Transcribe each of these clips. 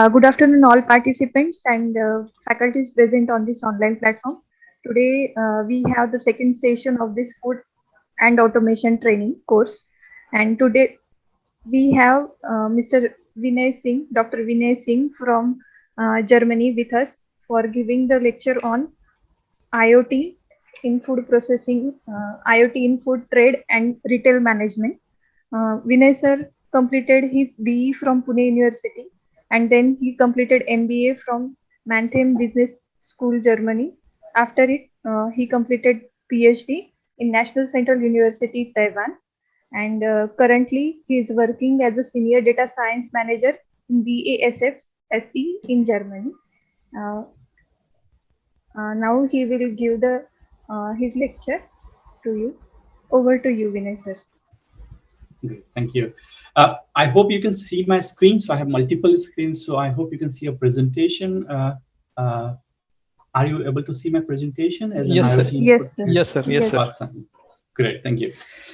Good afternoon, all participants and faculties present on this online platform. Today, we have the second session of this food and automation training course. And today, we have Mr. Vinay Singh, Dr. Vinay Singh from Germany with us for giving the lecture on IoT in food processing, IoT in food trade and retail management. Vinay sir completed his BE from Pune University and then he completed MBA from Mannheim Business School, Germany. After it, he completed PhD in National Central University, Taiwan. And currently, he is working as a senior data science manager in BASF SE in Germany. Uh, Now he will give the his lecture to you. Over to you, Vinay sir. Great, thank you. I hope you can see my screen. So I have multiple screens. So I hope you can see a presentation. Uh, are you able to see my presentation as an Yes, sir. IoT input? Yes, sir. Yes, sir. Yes, sir. Awesome. Great, thank you.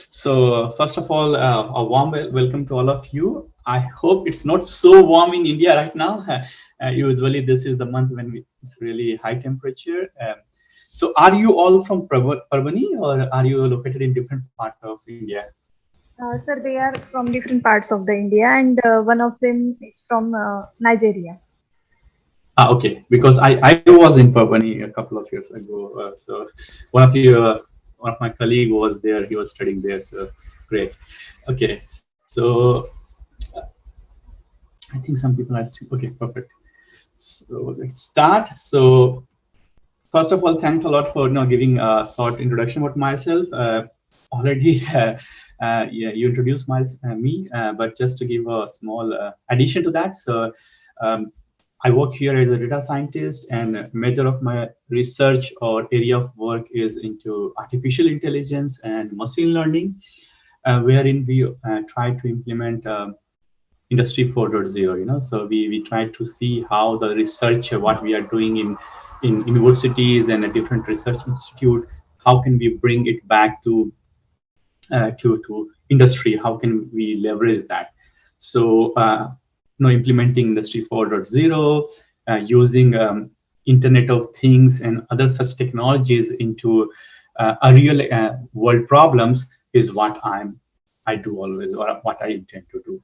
So first of all, a warm welcome to all of you. I hope it's not so warm in India right now. Usually this is the month when it's really high temperature. So are you all from Parbani or are you located in different part of India? Sir, they are from different parts of the India, and one of them is from Nigeria. Okay, because I was in Parbani a couple of years ago. So one of my colleague was there. He was studying there. So great. Okay, so I think some people are still, okay, perfect. So let's start. So first of all, thanks a lot for giving a short introduction about myself. Already, yeah, you introduced me, but just to give a small addition to that. So um, I work here as a data scientist, and major of my research or area of work is into artificial intelligence and machine learning, wherein we try to implement industry 4.0. So we try to see how the research what we are doing in universities and a different research institute, how can we bring it back to industry, how can we leverage that. So implementing industry 4.0, using internet of things and other such technologies into a real world problems is what I do always, or what I intend to do.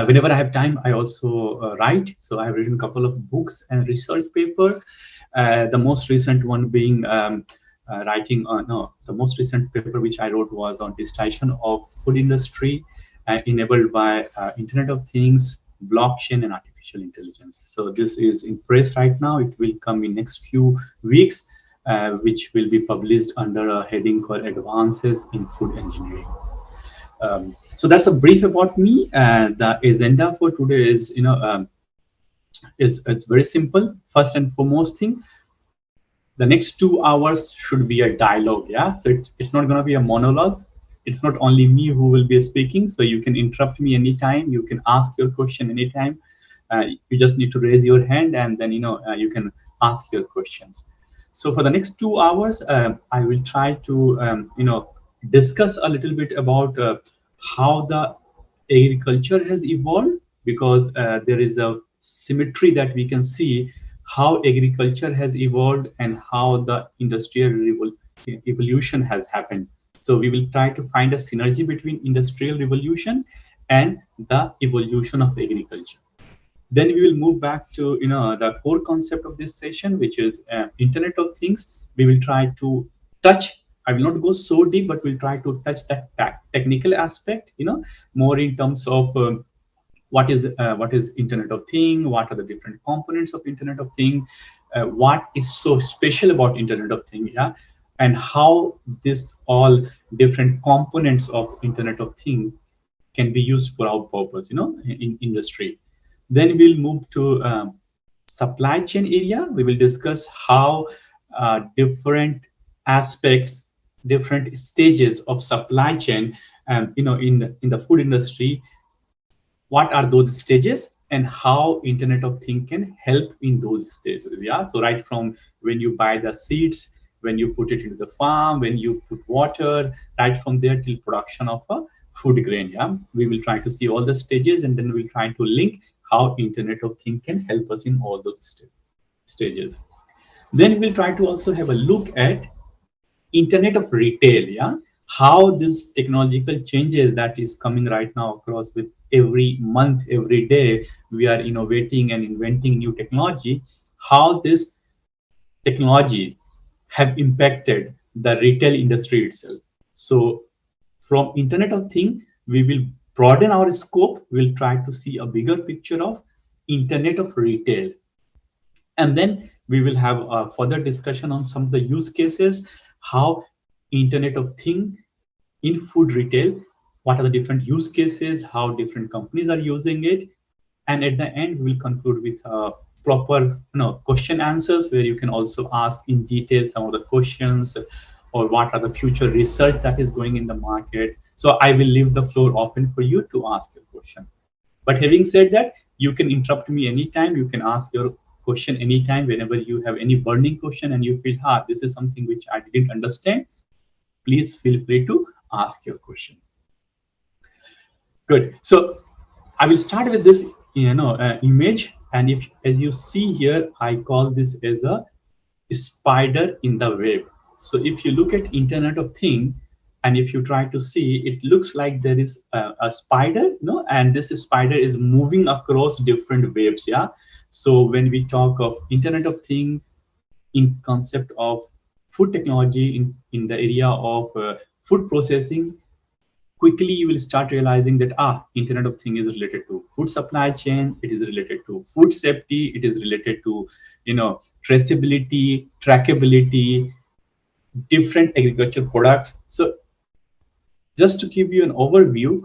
Whenever I have time, I also write. So I have written a couple of books and research paper. The most recent one being the most recent paper which I wrote was on digitization of food industry enabled by Internet of Things, blockchain, and artificial intelligence. So this is in press right now. It will come in next few weeks, which will be published under a heading called Advances in Food Engineering. So that's a brief about me. The agenda for today is, it's very simple. First and foremost thing, the next 2 hours should be a dialogue. Yeah, so it's not going to be a monologue. It's not only me who will be speaking. So you can interrupt me anytime. You can ask your question anytime. You just need to raise your hand, and then you can ask your questions. So for the next 2 hours, I will try to discuss a little bit about how the agriculture has evolved, because there is a symmetry that we can see how agriculture has evolved and how the industrial evolution has happened. So we will try to find a synergy between industrial revolution and the evolution of agriculture. Then we will move back to the core concept of this session, which is Internet of Things. We will try to touch. I will not go so deep, but we'll try to touch that technical aspect. More in terms of what is Internet of Thing, what are the different components of Internet of Thing, what is so special about Internet of Thing, yeah, and how this all different components of Internet of Thing can be used for our purpose, in industry. Then we'll move to supply chain area. We will discuss how different aspects, different stages of supply chain, in the food industry, what are those stages and how Internet of Things can help in those stages. Yeah, so right from when you buy the seeds, when you put it into the farm, when you put water, right from there till production of a food grain. Yeah, we will try to see all the stages, and then we'll try to link how Internet of Things can help us in all those stages. Then we'll try to also have a look at Internet of Retail, yeah, how this technological changes that is coming right now across with every month, every day, we are innovating and inventing new technology, how this technology have impacted the retail industry itself. So from Internet of Things, we will broaden our scope. We'll try to see a bigger picture of Internet of Retail. And then we will have a further discussion on some of the use cases, how Internet of Things in food retail, what are the different use cases, how different companies are using it, and at the end we'll conclude with proper question answers where you can also ask in detail some of the questions, or what are the future research that is going in the market. So I will leave the floor open for you to ask your question. But having said that, you can interrupt me anytime. You can ask your question anytime whenever you have any burning question and you feel, this is something which I didn't understand. Please feel free to ask your question. Good. So I will start with this, image, and if, as you see here, I call this as a spider in the web. So if you look at Internet of Things, and if you try to see, it looks like there is a spider, and this spider is moving across different webs. Yeah. So when we talk of Internet of Things in concept of food technology in the area of food processing, quickly you will start realizing that Internet of Things is related to food supply chain, it is related to food safety, it is related to traceability, trackability, different agriculture products. So just to give you an overview,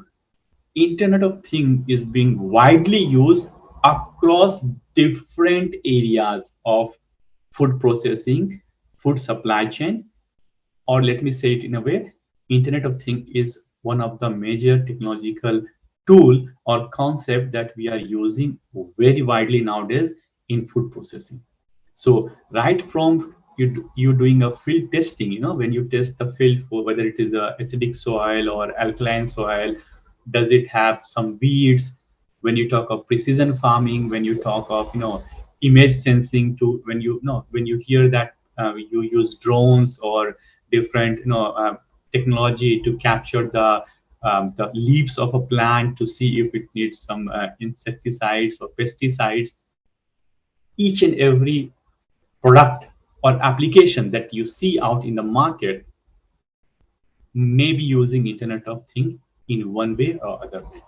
Internet of Things is being widely used across different areas of food processing, food supply chain, or let me say it in a way, Internet of Things is one of the major technological tool or concept that we are using very widely nowadays in food processing. So right from you doing a field testing, when you test the field for whether it is a acidic soil or alkaline soil, does it have some weeds? When you talk of precision farming, when you talk of image sensing, to when you hear that you use drones or different technology to capture the leaves of a plant to see if it needs some insecticides or pesticides. Each and every product or application that you see out in the market may be using Internet of Things in one way or other way.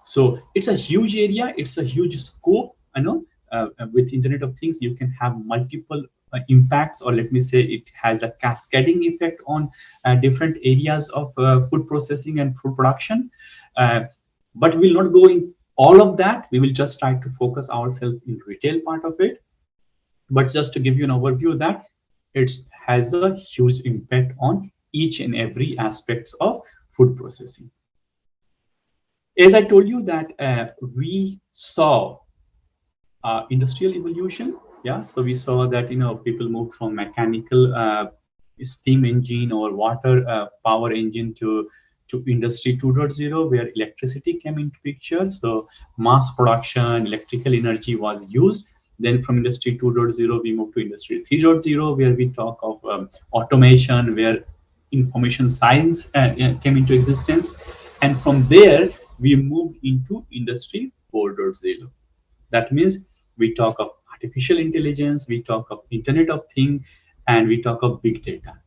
So it's a huge area, it's a huge scope. With Internet of Things, you can have multiple impacts, or let me say, it has a cascading effect on different areas of food processing and food production. But we'll not go in all of that. We will just try to focus ourselves in retail part of it. But just to give you an overview that it has a huge impact on each and every aspects of food processing. As I told you that we saw industrial evolution. Yeah, so we saw that people moved from mechanical steam engine or water power engine to industry 2.0, where electricity came into picture. So mass production, electrical energy was used. Then from industry 2.0, we moved to industry 3.0, where we talk of automation, where information science came into existence. And from there, we moved into industry 4.0. That means we talk of artificial intelligence, we talk of Internet of Things, and we talk of big data.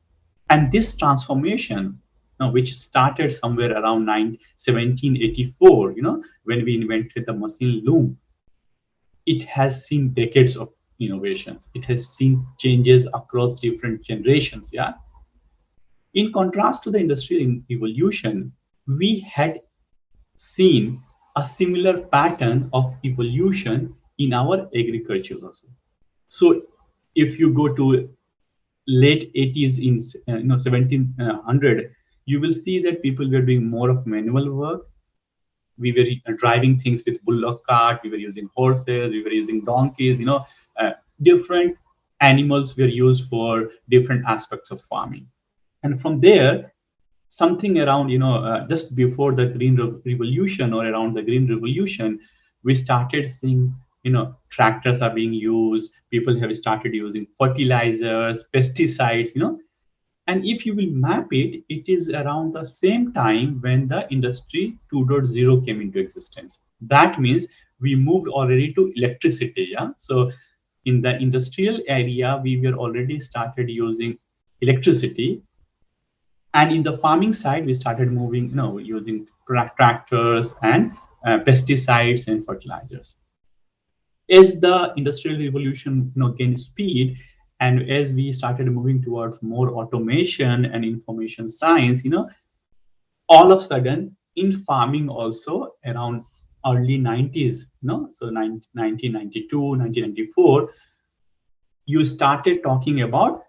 And this transformation, which started somewhere around 1784, when we invented the machine loom, it has seen decades of innovations. It has seen changes across different generations. Yeah. In contrast to the industrial evolution, we had seen a similar pattern of evolution in our agriculture also. So if you go to late 80s in 1700, you will see that people were doing more of manual work. We were driving things with bullock cart, we were using horses, we were using donkeys, different animals were used for different aspects of farming. And from there, something around just before the green revolution, or around the green revolution, We started seeing, tractors are being used. People have started using fertilizers, pesticides, and if you will map it, it is around the same time when the industry 2.0 came into existence. That means we moved already to electricity. Yeah. So in the industrial area, we were already started using electricity. And in the farming side, we started moving, using tractors and pesticides and fertilizers. As the industrial revolution, gained speed, and as we started moving towards more automation and information science, all of a sudden in farming also around early 90s, so 1992, 1994, you started talking about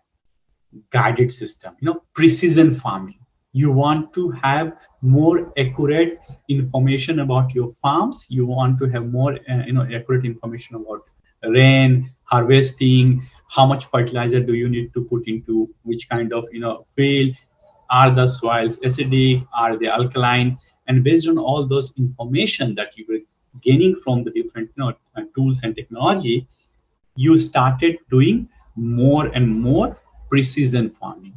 guided system, precision farming. You want to have more accurate information about your farms. You want to have more accurate information about rain, harvesting, how much fertilizer do you need to put into which kind of field, are the soils acidic, are they alkaline, and based on all those information that you were gaining from the different tools and technology, you started doing more and more precision farming.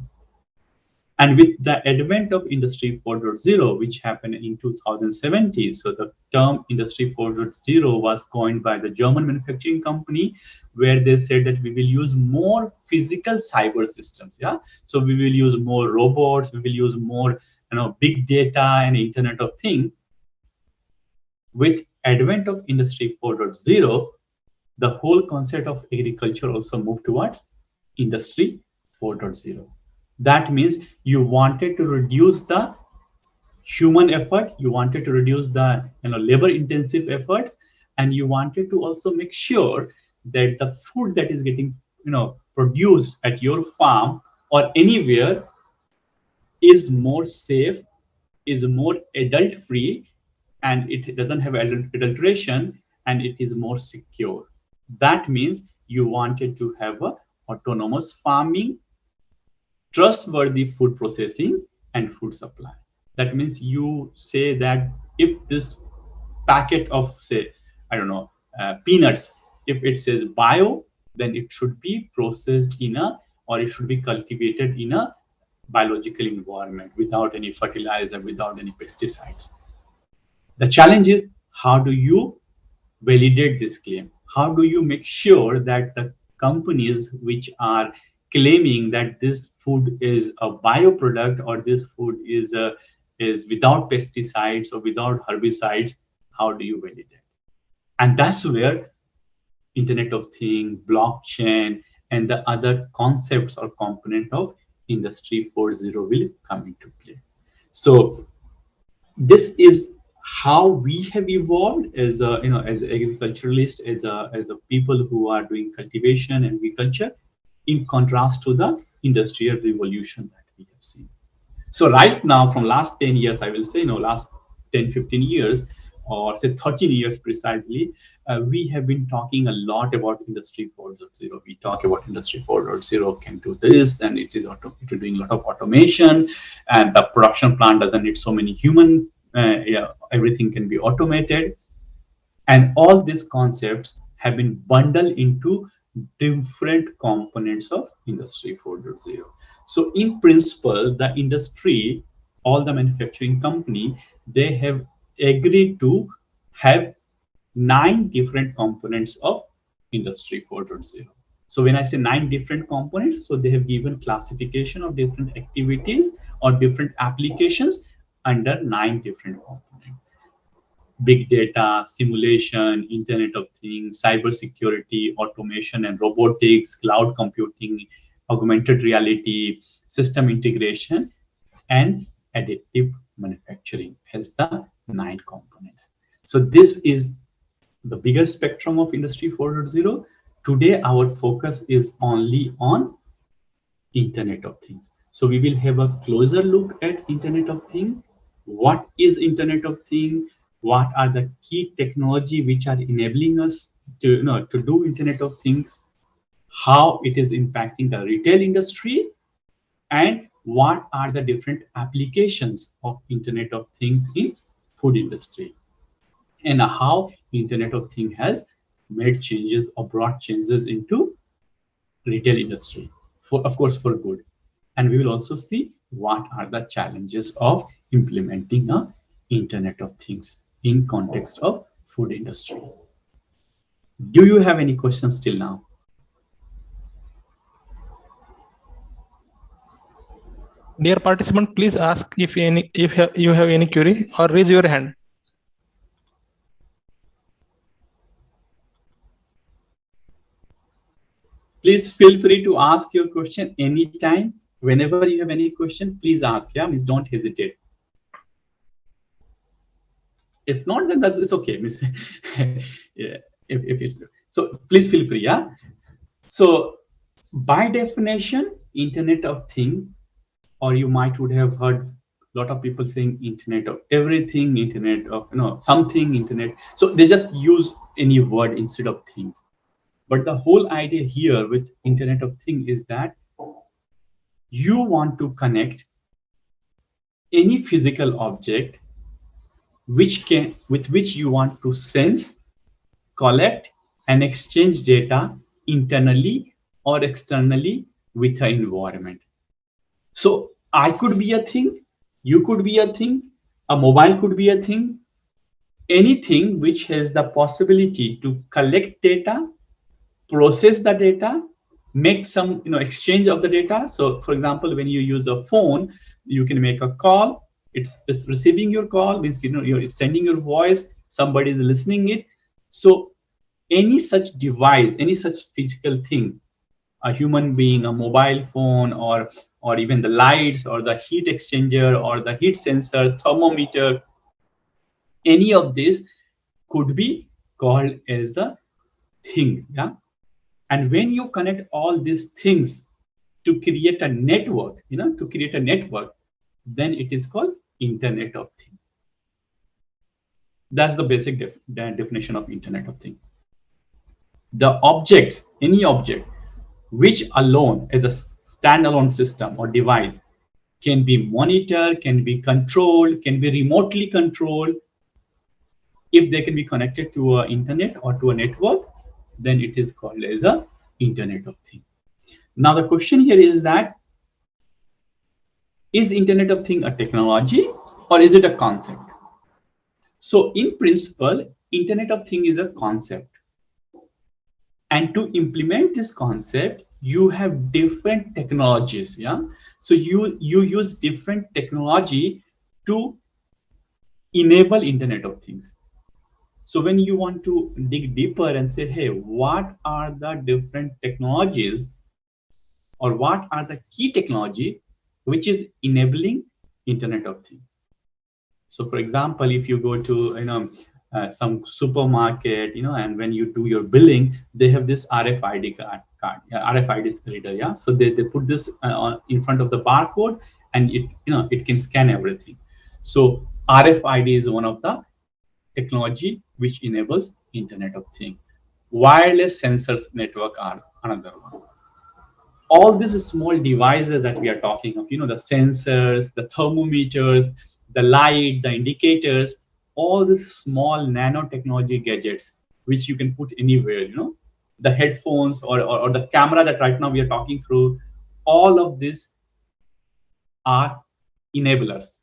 And with the advent of Industry 4.0, which happened in 2017, so the term Industry 4.0 was coined by the German manufacturing company, where they said that we will use more physical cyber systems. Yeah, so we will use more robots, we will use more, big data and Internet of Things. With advent of Industry 4.0, the whole concept of agriculture also moved towards Industry 4.0. That means you wanted to reduce the human effort, you wanted to reduce the labor intensive efforts, and you wanted to also make sure that the food that is getting produced at your farm or anywhere is more safe, is more adult free, and it doesn't have adulteration, and it is more secure. That means you wanted to have a autonomous farming, trustworthy food processing, and food supply. That means you say that if this packet of, say, I don't know, peanuts, if it says bio, then it should be processed in a, or it should be cultivated in a biological environment without any fertilizer, without any pesticides. The challenge is, how do you validate this claim? How do you make sure that the companies which are claiming that this food is a bioproduct, or this food is without pesticides or without herbicides, how do you validate? And that's where Internet of Things, blockchain, and the other concepts or component of Industry 4.0 will come into play. So this is how we have evolved as a, as agriculturalists, as a people who are doing cultivation and agriculture, in contrast to the industrial revolution that we have seen. So right now, from last 10 years, I will say, last 10, 15 years, or say 13 years precisely, we have been talking a lot about Industry 4.0. We talk about Industry 4.0 can do this, and it is doing a lot of automation, and the production plant doesn't need so many human, yeah, everything can be automated. And all these concepts have been bundled into different components of Industry 4.0. So in principle, the industry, all the manufacturing company, they have agreed to have 9 different components of Industry 4.0. So when I say 9 different components, so they have given classification of different activities or different applications under 9 different components: big data, simulation, Internet of Things, cybersecurity, automation and robotics, cloud computing, augmented reality, system integration, and additive manufacturing as the 9 components. So this is the bigger spectrum of Industry 4.0. Today, our focus is only on Internet of Things. So we will have a closer look at Internet of Things. What is Internet of Things? What are the key technology which are enabling us to, to do Internet of Things? How it is impacting the retail industry, and what are the different applications of Internet of Things in food industry? and how Internet of Things has made changes or brought changes into retail industry, for of course for good. And we will also see what are the challenges of implementing a Internet of Things in context of food industry. Do you have any questions till now? Dear participant, please ask if you have any query or raise your hand. Please feel free to ask your question anytime. Whenever you have any question, please ask. Yeah, means don't hesitate. If not, then that's it's okay. Miss. Yeah, if it's so, please feel free. Yeah. So by definition, Internet of Thing, or you might would have heard a lot of people saying Internet of everything, Internet of something, Internet. So they just use any word instead of things. But the whole idea here with Internet of Thing is that you want to connect any physical object with which you want to sense, collect, and exchange data internally or externally with the environment. So I could be a thing, you could be a thing, a mobile could be a thing, anything which has the possibility to collect data, process the data, make some exchange of the data. So for example, when you use a phone, you can make a call, it's receiving your call, means you're sending your voice, somebody is listening it. So any such device, any such physical thing, a human being, a mobile phone, or even the lights or the heat exchanger or the heat sensor, thermometer, any of this could be called as a thing. Yeah. And when you connect all these things to create a network, then it is called Internet of Things. That's the basic definition of Internet of Things. The objects, any object, which alone as a standalone system or device can be monitored, can be controlled, can be remotely controlled. If they can be connected to a internet or to a network, then it is called as a Internet of Things. Now the question here is that, is Internet of Things a technology or is it a concept? So in principle, Internet of Things is a concept. And to implement this concept, you have different technologies. Yeah. So you use different technology to enable Internet of Things. So when you want to dig deeper and say, hey, what are the different technologies or what are the key technology which is enabling Internet of Things? So for example, if you go to some supermarket, and when you do your billing, they have this RFID RFID reader. Yeah. So they put this in front of the barcode, and it can scan everything. So RFID is one of the technology which enables Internet of Things. Wireless sensors network are another one. All these small devices that we are talking of, the sensors, the thermometers, the light, the indicators, all these small nanotechnology gadgets which you can put anywhere, the headphones or the camera that right now we are talking through, all of these are enablers.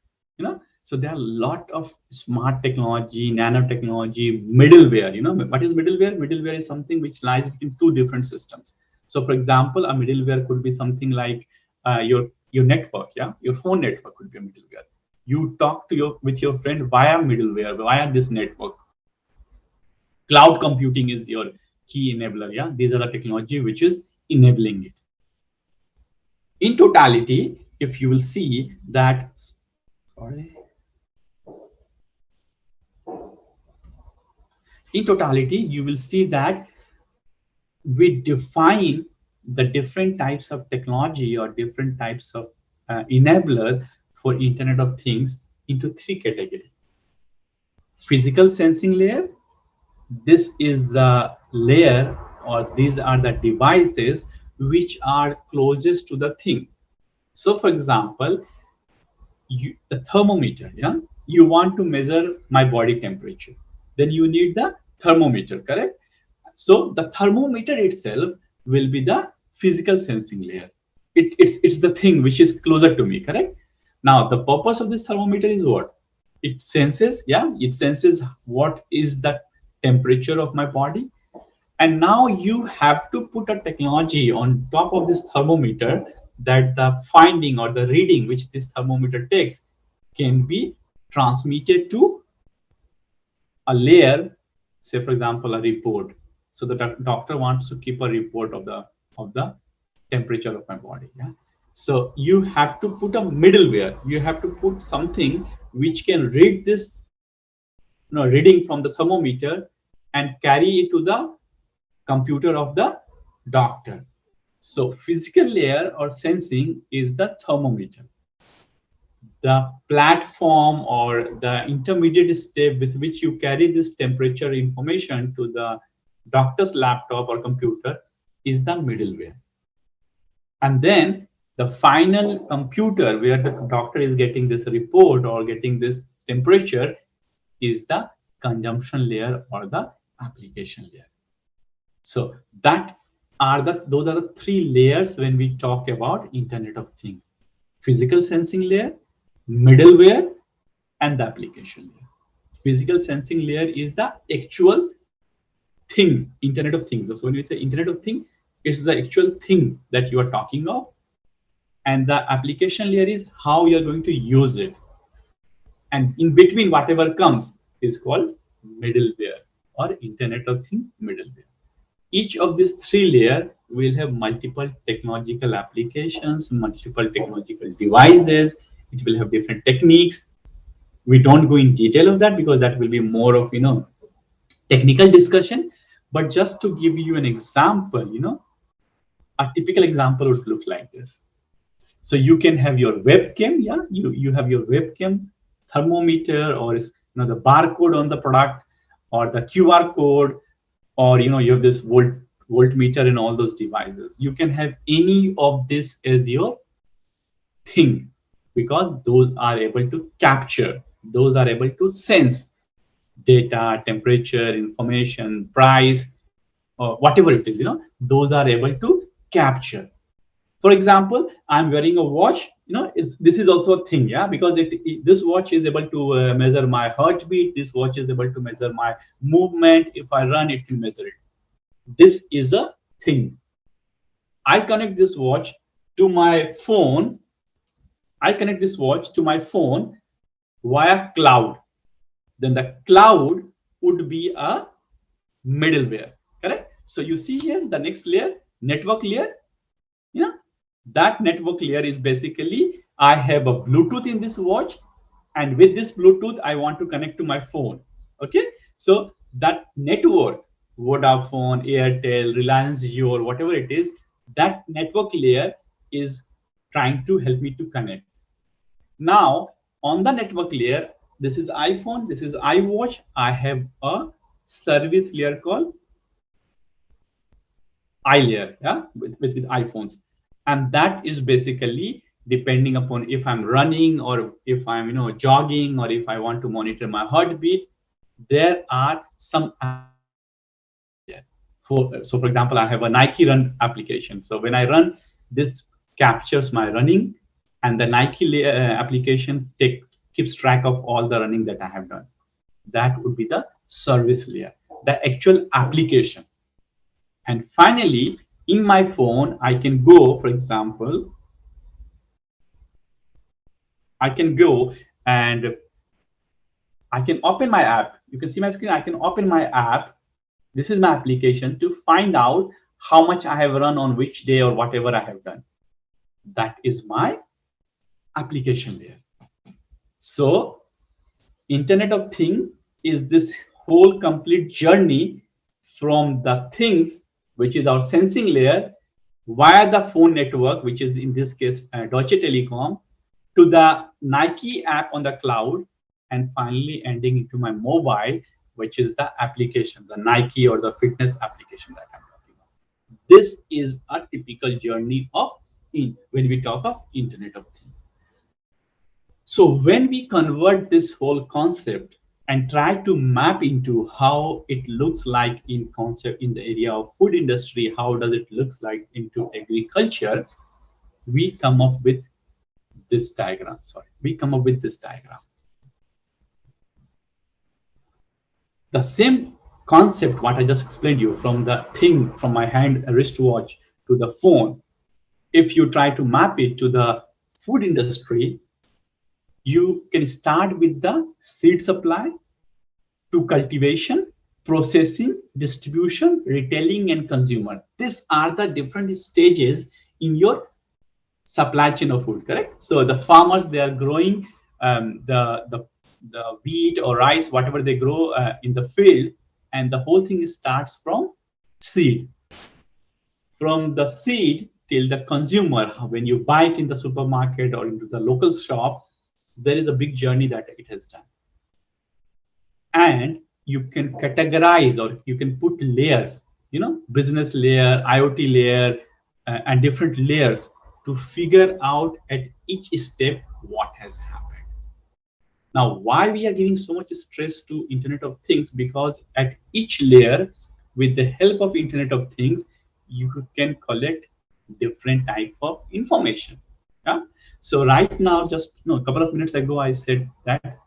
So there are a lot of smart technology, nanotechnology, middleware. What is middleware? Middleware is something which lies between two different systems. So for example, a middleware could be something like your network. Yeah, your phone network could be a middleware. You talk to with your friend via middleware, via this network. Cloud computing is your key enabler. Yeah, these are the technology which is enabling it. In totality, if you will see that, sorry. In totality, you will see that we define the different types of technology or different types of enabler for Internet of Things into three categories. Physical sensing layer. This is the layer, or these are the devices which are closest to the thing. So for example, the thermometer, yeah, you want to measure my body temperature. then you need the thermometer, correct? So the thermometer itself will be the physical sensing layer. It's the thing which is closer to me, correct? Now the purpose of this thermometer is what? It senses, yeah, it senses what is the temperature of my body. And now you have to put a technology on top of this thermometer that the finding or the reading which this thermometer takes can be transmitted to a layer, say for example a report. So the doctor wants to keep a report of the temperature of my body, yeah. So you have to put a middleware, you have to put something which can read this, reading from the thermometer and carry it to the computer of the doctor. So physical layer or sensing is the thermometer. The platform or the intermediate step with which you carry this temperature information to the doctor's laptop or computer is the middleware. And then the final computer where the doctor is getting this report or getting this temperature is the consumption layer or the application layer. So those are the three layers when we talk about Internet of Things: physical sensing layer, middleware, and the application layer. Physical sensing layer is the actual thing, Internet of Things. So when we say Internet of Things, it's the actual thing that you are talking of. And the application layer is how you're going to use it. And in between, whatever comes is called middleware or Internet of Things middleware. Each of these three layers will have multiple technological applications, multiple technological devices. It will have different techniques. We don't go in detail of that because that will be more of technical discussion. But just to give you an example, a typical example would look like this. So you can have your webcam, yeah, you have your webcam, thermometer, or the barcode on the product, or the QR code, or you have this voltmeter in all those devices. You can have any of this as your thing because those are able to capture, those are able to sense data, temperature, information, price, or whatever it is. Those are able to capture. For example, I'm wearing a watch. This is also a thing, yeah, because this watch is able to measure my heartbeat. This watch is able to measure my movement. If I run, it will measure it. This is a thing. I connect this watch to my phone. I connect this watch to my phone via cloud. Then the cloud would be a middleware, correct? So you see here the next layer, network layer. That network layer is basically I have a Bluetooth in this watch, and with this Bluetooth I want to connect to my phone. Okay, so that network, Vodafone, Airtel, Reliance Jio, or whatever it is, that network layer is trying to help me to connect. Now on the network layer, this is iPhone, this is iWatch. I have a service layer called iLayer, yeah, with iPhones. And that is basically depending upon if I'm running or if I'm jogging or if I want to monitor my heartbeat, there are some so for example, I have a Nike Run application. So when I run, this captures my running, and the Nike application keeps track of all the running that I have done. That would be the service layer, the actual application. And finally, in my phone, I can go, for example, I can go and I can open my app. You can see my screen. I can open my app. This is my application to find out how much I have run on which day or whatever I have done. That is my application layer. So Internet of Things is this whole complete journey from the things, which is our sensing layer, via the phone network, which is in this case Deutsche Telekom, to the Nike app on the cloud, and finally ending into my mobile, which is the application, the Nike or the fitness application that I'm talking about. This is a typical journey of when we talk of Internet of Things. So when we convert this whole concept and try to map into how it looks like in concept in the area of food industry, how does it looks like into agriculture, we come up with this diagram. Sorry, we come up with this diagram. The same concept what I just explained you, from the thing, from my hand wristwatch to the phone, if you try to map it to the food industry, you can start with the seed supply to cultivation, processing, distribution, retailing, and consumer. These are the different stages in your supply chain of food, correct? So the farmers, they are growing the wheat or rice, whatever they grow in the field, and the whole thing starts from seed. From the seed till the consumer, when you buy it in the supermarket or into the local shop, there is a big journey that it has done. And you can categorize, or you can put layers, you know, business layer, IoT layer, and different layers to figure out at each step what has happened. Now, why we are giving so much stress to Internet of Things? Because at each layer, with the help of Internet of Things, you can collect different type of information. Yeah? So right now, just a couple of minutes ago, I said that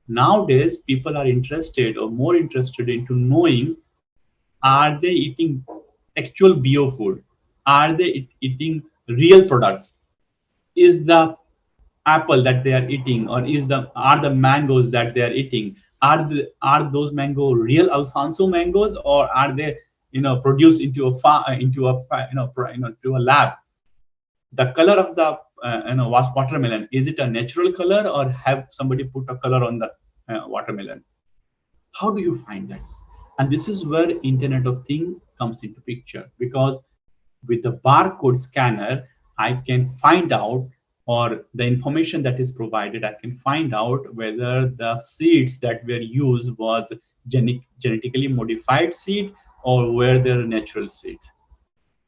nowadays people are interested or more interested into knowing, are they eating actual bio food? Are they eating real products? Is the apple that they are eating, or are the mangoes that they are eating, are those mango real Alfonso mangoes, or are they produced into a to a lab? The color of the watermelon, is it a natural color, or have somebody put a color on the watermelon? How do you find that? And this is where Internet of Things comes into picture, because with the barcode scanner, I can find out, or the information that is provided, I can find out whether the seeds that were used was genetically modified seed, or were they natural seeds.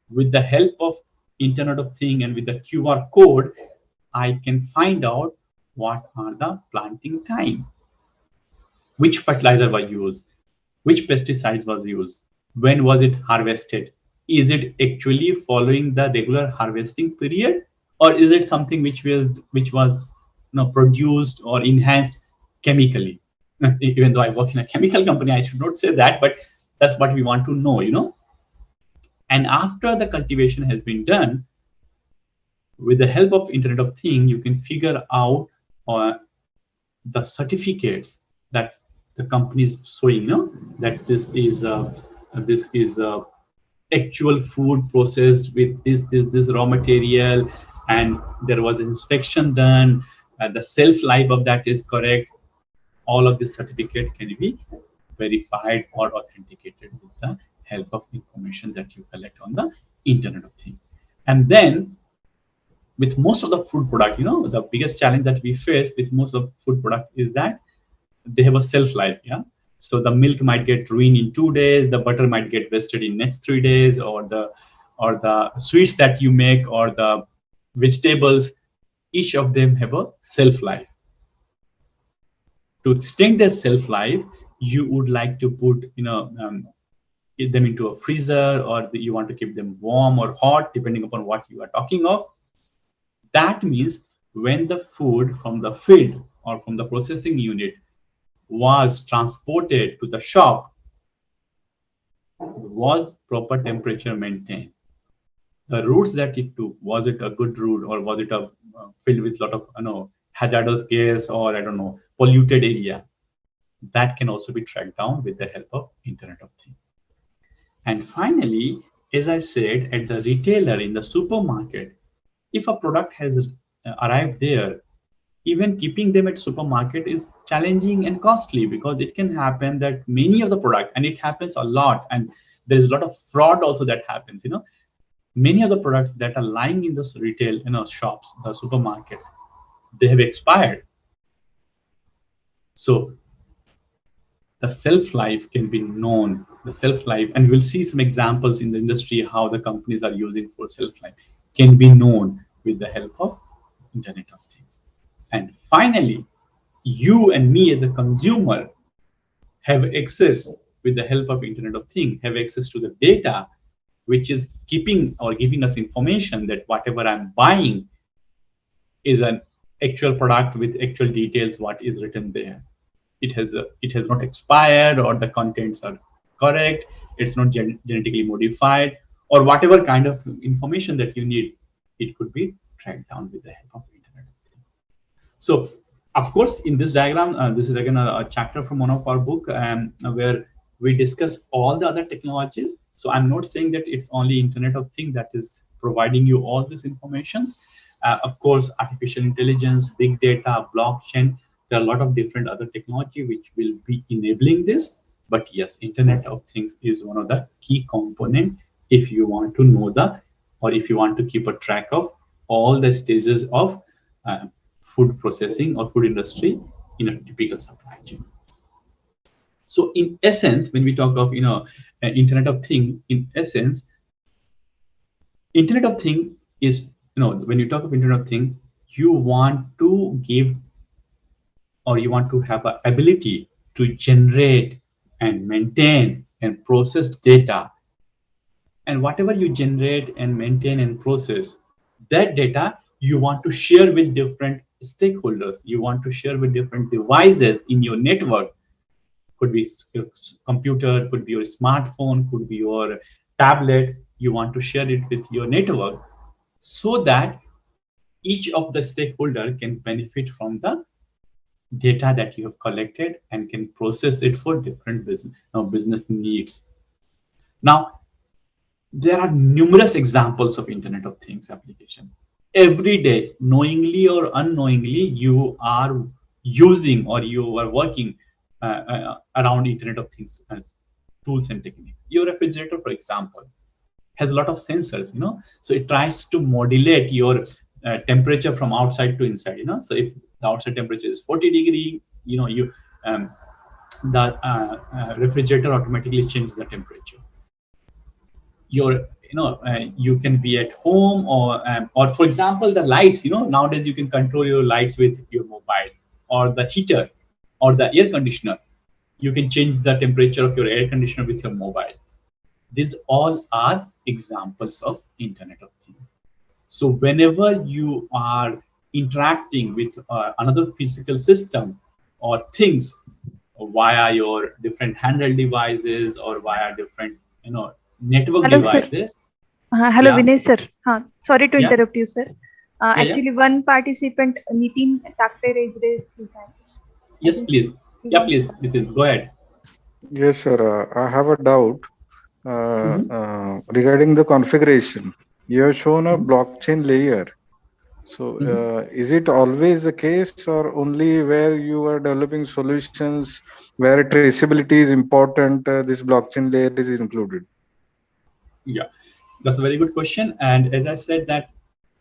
With the help of Internet of Things and with the QR code, I can find out what are the planting time, which fertilizer was used, which pesticides was used, when was it harvested, is it actually following the regular harvesting period, or is it something which was produced or enhanced chemically? Even though I work in a chemical company, I should not say that, but that's what we want to know. And after the cultivation has been done, with the help of Internet of Things, you can figure out the certificates that the company is showing, that this is actual food processed with this raw material, and there was an inspection done, the shelf life of that is correct. All of this certificate can be verified or authenticated with the help of information that you collect on the Internet of Things. And then with most of the food product, the biggest challenge that we face with most of food product is that they have a shelf life. Yeah. So the milk might get ruined in 2 days, the butter might get wasted in next 3 days, or the sweets that you make, or the vegetables, each of them have a shelf life. To extend their shelf life, you would like to put them into a freezer, or you want to keep them warm or hot, depending upon what you are talking of. That means when the food from the field or from the processing unit was transported to the shop, was proper temperature maintained? The routes that it took, was it a good route, or was it a filled with a lot of hazardous gas, or I don't know, polluted area? That can also be tracked down with the help of Internet of Things. And finally, as I said, at the retailer in the supermarket, if a product has arrived there, even keeping them at supermarket is challenging and costly, because it can happen that many of the product, and it happens a lot, and there's a lot of fraud also that happens. Many of the products that are lying in this retail shops, the supermarkets, they have expired. So the shelf life can be known, the shelf life, and we'll see some examples in the industry how the companies are using for shelf life, can be known with the help of Internet of Things. And finally, you and me as a consumer, have access with the help of Internet of Things, have access to the data, which is keeping or giving us information that whatever I'm buying is an actual product with actual details, what is written there. It has not expired, or the contents are correct. It's not genetically modified, or whatever kind of information that you need. It could be tracked down with the help of Internet. So, of course, in this diagram, this is again a chapter from one of our book, where we discuss all the other technologies. So I'm not saying that it's only Internet of Things that is providing you all this information. Of course, artificial intelligence, big data, blockchain, there are a lot of different other technology which will be enabling this. But yes, Internet of Things is one of the key component if you want to know or if you want to keep a track of all the stages of uh, food processing or food industry in a typical supply chain. So in essence, when we talk of Internet of Thing, in essence, Internet of Thing is, when you talk of Internet of Thing, you want to give, or you want to have an ability to generate and maintain and process data. And whatever you generate and maintain and process, that data you want to share with different stakeholders. You want to share with different devices in your network. Could be your computer, could be your smartphone, could be your tablet. You want to share it with your network so that each of the stakeholder can benefit from the data that you have collected and can process it for different business needs. Now, there are numerous examples of Internet of Things application. Every day, knowingly or unknowingly, you are using or you are working around Internet of Things as tools and techniques. Your refrigerator, for example, has a lot of sensors, so it tries to modulate your temperature from outside to inside. So if the outside temperature is 40 degree, you the refrigerator automatically changes the temperature. You can be at home, or for example, the lights. Nowadays you can control your lights with your mobile, or the heater, or the air conditioner. You can change the temperature of your air conditioner with your mobile. These all are examples of Internet of Things. So whenever you are interacting with another physical system or things via your different handheld devices or via different network Hello, sir. devices. Hello, Yeah, Vinay, sir. Sorry to yeah, interrupt you, sir. yeah, yeah. Actually, one participant, Nitin Takte, raised his hand. I Yes, think please. he Yeah, wants to please, comment. Nitin, go ahead. Yes, sir. I have a doubt Mm-hmm. regarding the configuration. You have shown a Mm-hmm. blockchain layer. So, Mm-hmm. is it always the case, or only where you are developing solutions where traceability is important, this blockchain layer is included? Yeah, that's a very good question. And as I said that,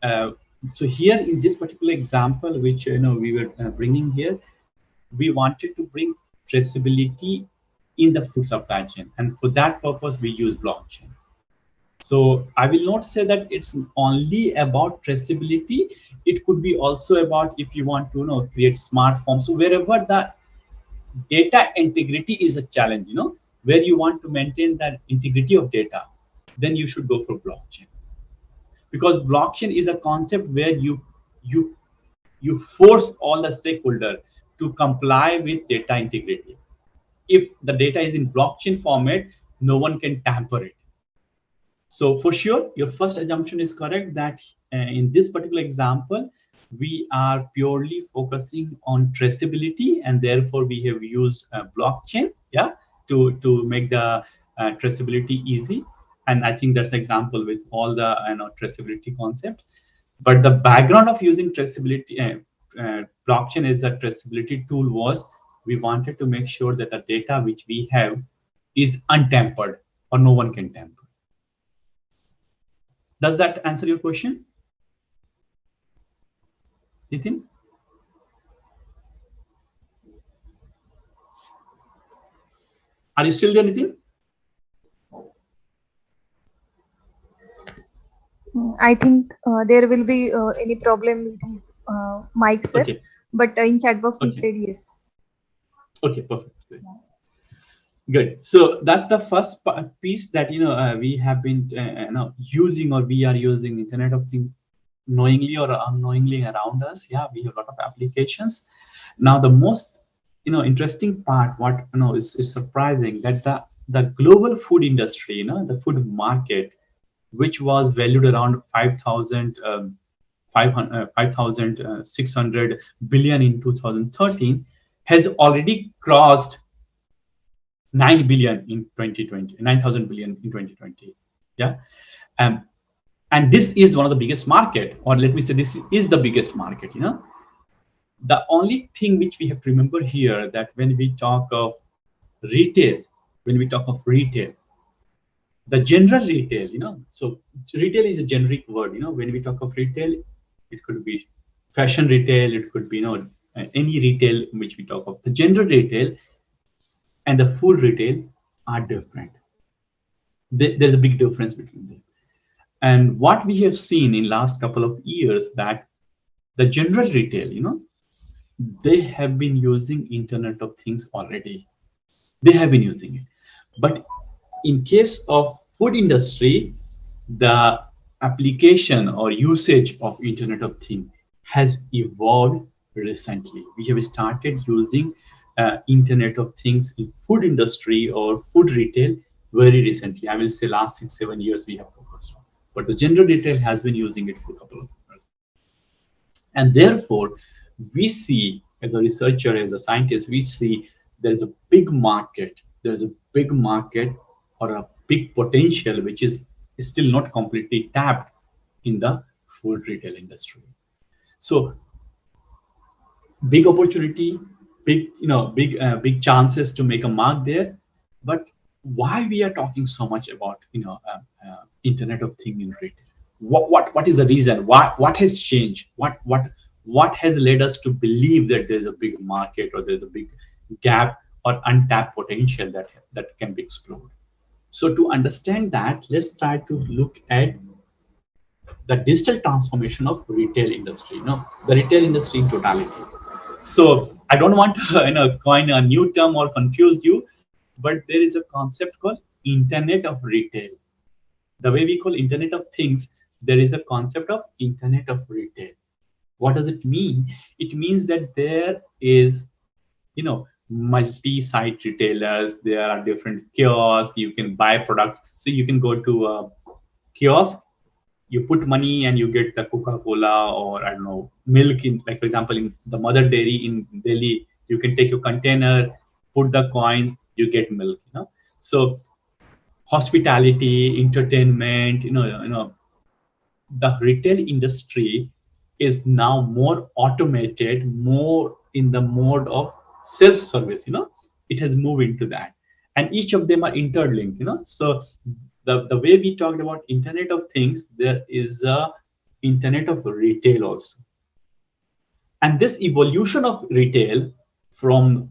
uh, so here in this particular example, which we were bringing here, we wanted to bring traceability in the food supply chain, and for that purpose, we use blockchain. So I will not say that it's only about traceability. It could be also about if you want to create smart forms. So wherever the data integrity is a challenge, where you want to maintain that integrity of data, then you should go for blockchain, because blockchain is a concept where you you force all the stakeholder to comply with data integrity. If the data is in blockchain format, no one can tamper it. So for sure, your first assumption is correct that in this particular example, we are purely focusing on traceability, and therefore we have used blockchain, yeah, to make the traceability easy. And I think that's the example with all the traceability concepts. But the background of using traceability, blockchain as a traceability tool was we wanted to make sure that the data which we have is untampered or no one can tamper. Does that answer your question, Nitin? Are you still there, Nitin? I think there will be any problem with his mic, sir. Okay, But in chat box, he okay, said yes. okay, perfect. Great. Good. So that's the first piece that we have been using, or we are using Internet of Things knowingly or unknowingly around us. Yeah, we have a lot of applications. Now the most interesting part, what is surprising, that the global food industry, the food market, which was valued around 5,600 billion in 2013, has already crossed 9 billion in 2020, 9,000 billion in 2020. Yeah. um, and this is one of the biggest market, or let me say this is the biggest market. The only thing which we have to remember here, that when we talk of retail, when we talk of retail, the general retail, so retail is a generic word. When we talk of retail, it could be fashion retail, it could be any retail which we talk of. The general retail and the food retail are different. There's a big difference between them. And what we have seen in last couple of years, that the general retail, they have been using Internet of Things already. They have been using it. But in case of food industry, the application or usage of Internet of Things has evolved recently. We have started using Internet of Things in food industry or food retail very recently. I will say last 6-7 years we have focused on. But the general retail has been using it for a couple of years. And therefore, we see, as a researcher, as a scientist, we see there is a big market. There's a big market, or a big potential, which is still not completely tapped in the food retail industry. So big opportunity, big chances to make a mark there. But why we are talking so much about Internet of Things in retail? What is the reason? What has changed? What has led us to believe that there's a big market, or there's a big gap or untapped potential that can be explored? So to understand that, let's try to look at the digital transformation of retail industry, the retail industry in totality. So I don't want to coin a new term or confuse you, but there is a concept called Internet of Retail. The way we call Internet of Things, there is a concept of Internet of Retail. What does it mean? It means that there is multi-site retailers. There are different kiosks. You can buy products. So you can go to a kiosk, you put money and you get the Coca-Cola, or I don't know, milk. In, like for example, in the Mother Dairy in Delhi, you can take your container, put the coins, you get milk. So hospitality, entertainment, the retail industry is now more automated, more in the mode of self-service. It has moved into that, and each of them are interlinked. So the way we talked about Internet of Things, there is a Internet of Retail also. And this evolution of retail from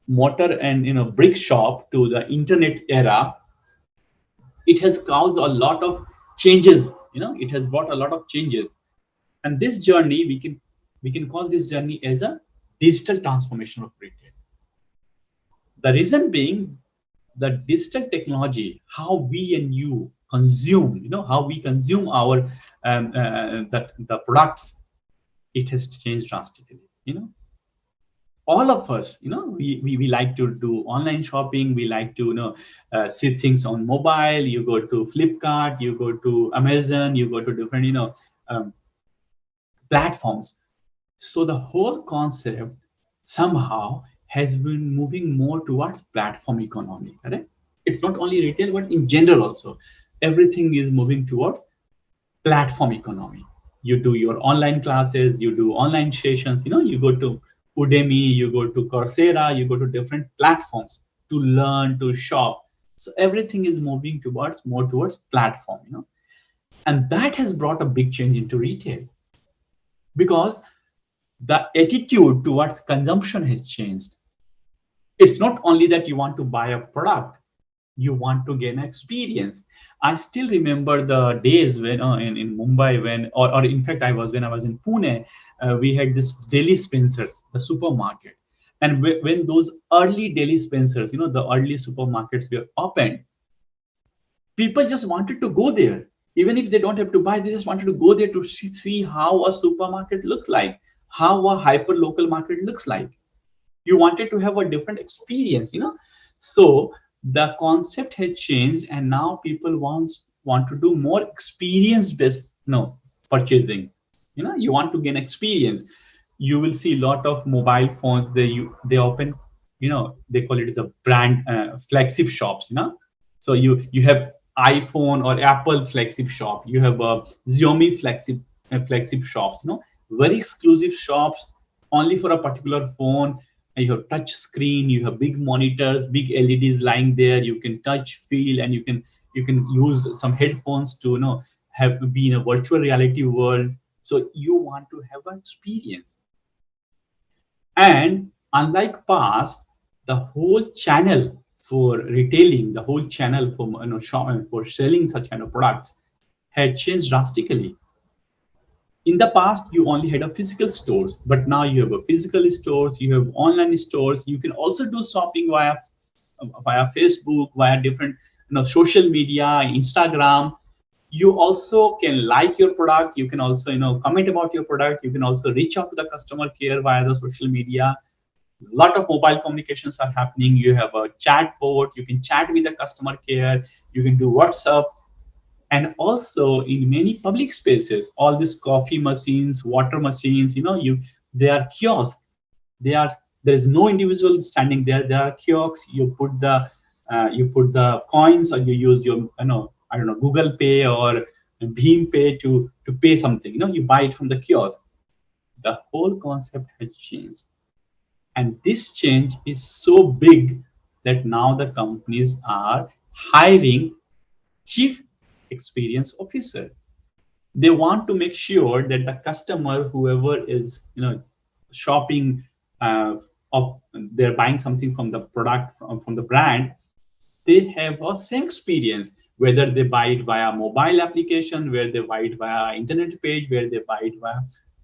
mortar and brick shop to the internet era, it has caused a lot of changes. It has brought a lot of changes. And this journey, we can call this journey as a digital transformation of retail. The reason being, the digital technology, how we and you consume, how we consume our the products, it has changed drastically. All of us, we like to do online shopping. We like to see things on mobile. You go to Flipkart, you go to Amazon, you go to different um, platforms. So the whole concept somehow has been moving more towards platform economy. Correct? It's not only retail, but in general also, everything is moving towards platform economy. You do your online classes, you do online sessions. You go to Udemy, you go to Coursera, you go to different platforms to learn, to shop. So everything is moving more towards platform. And that has brought a big change into retail, because the attitude towards consumption has changed. It's not only that you want to buy a product, you want to gain experience. I still remember the days when in Mumbai, or in fact when I was in Pune, we had this Daily Spencer's, the supermarket, And when those early Delhi Spencers, the early supermarkets were opened, people just wanted to go there. Even if they don't have to buy, they just wanted to go there to see how a supermarket looks like, how a hyper local market looks like. You wanted to have a different experience. So the concept had changed, and now people want to do more experience based purchasing. You want to gain experience. You will see a lot of mobile phones, they open, they call it as a brand flagship shops. So you have iPhone or Apple flagship shop, you have a Xiaomi flagship shops. Very exclusive shops only for a particular phone. And you have touch screen, you have big monitors, big LEDs lying there, you can touch, feel, and you can use some headphones to have be in a virtual reality world. So you want to have an experience. And unlike past, the whole channel for retailing, the whole channel for for selling such kind of products had changed drastically. In the past, you only had a physical stores, but now you have a physical stores, you have online stores. You can also do shopping via Facebook, via different social media, Instagram. You also can like your product. You can also comment about your product. You can also reach out to the customer care via the social media. A lot of mobile communications are happening. You have a chat board. You can chat with the customer care. You can do WhatsApp. And also in many public spaces, all these coffee machines, water machines, they are kiosks. There is no individual standing there. There are kiosks. You put the coins, or you use your I don't know, Google Pay or Bheem Pay to pay something. You buy it from the kiosk. The whole concept has changed, and this change is so big that now the companies are hiring chief experience officer. They want to make sure that the customer, whoever is shopping, of they're buying something from the product, from the brand, they have a same experience, whether they buy it via mobile application, where they buy it via internet page, where they buy it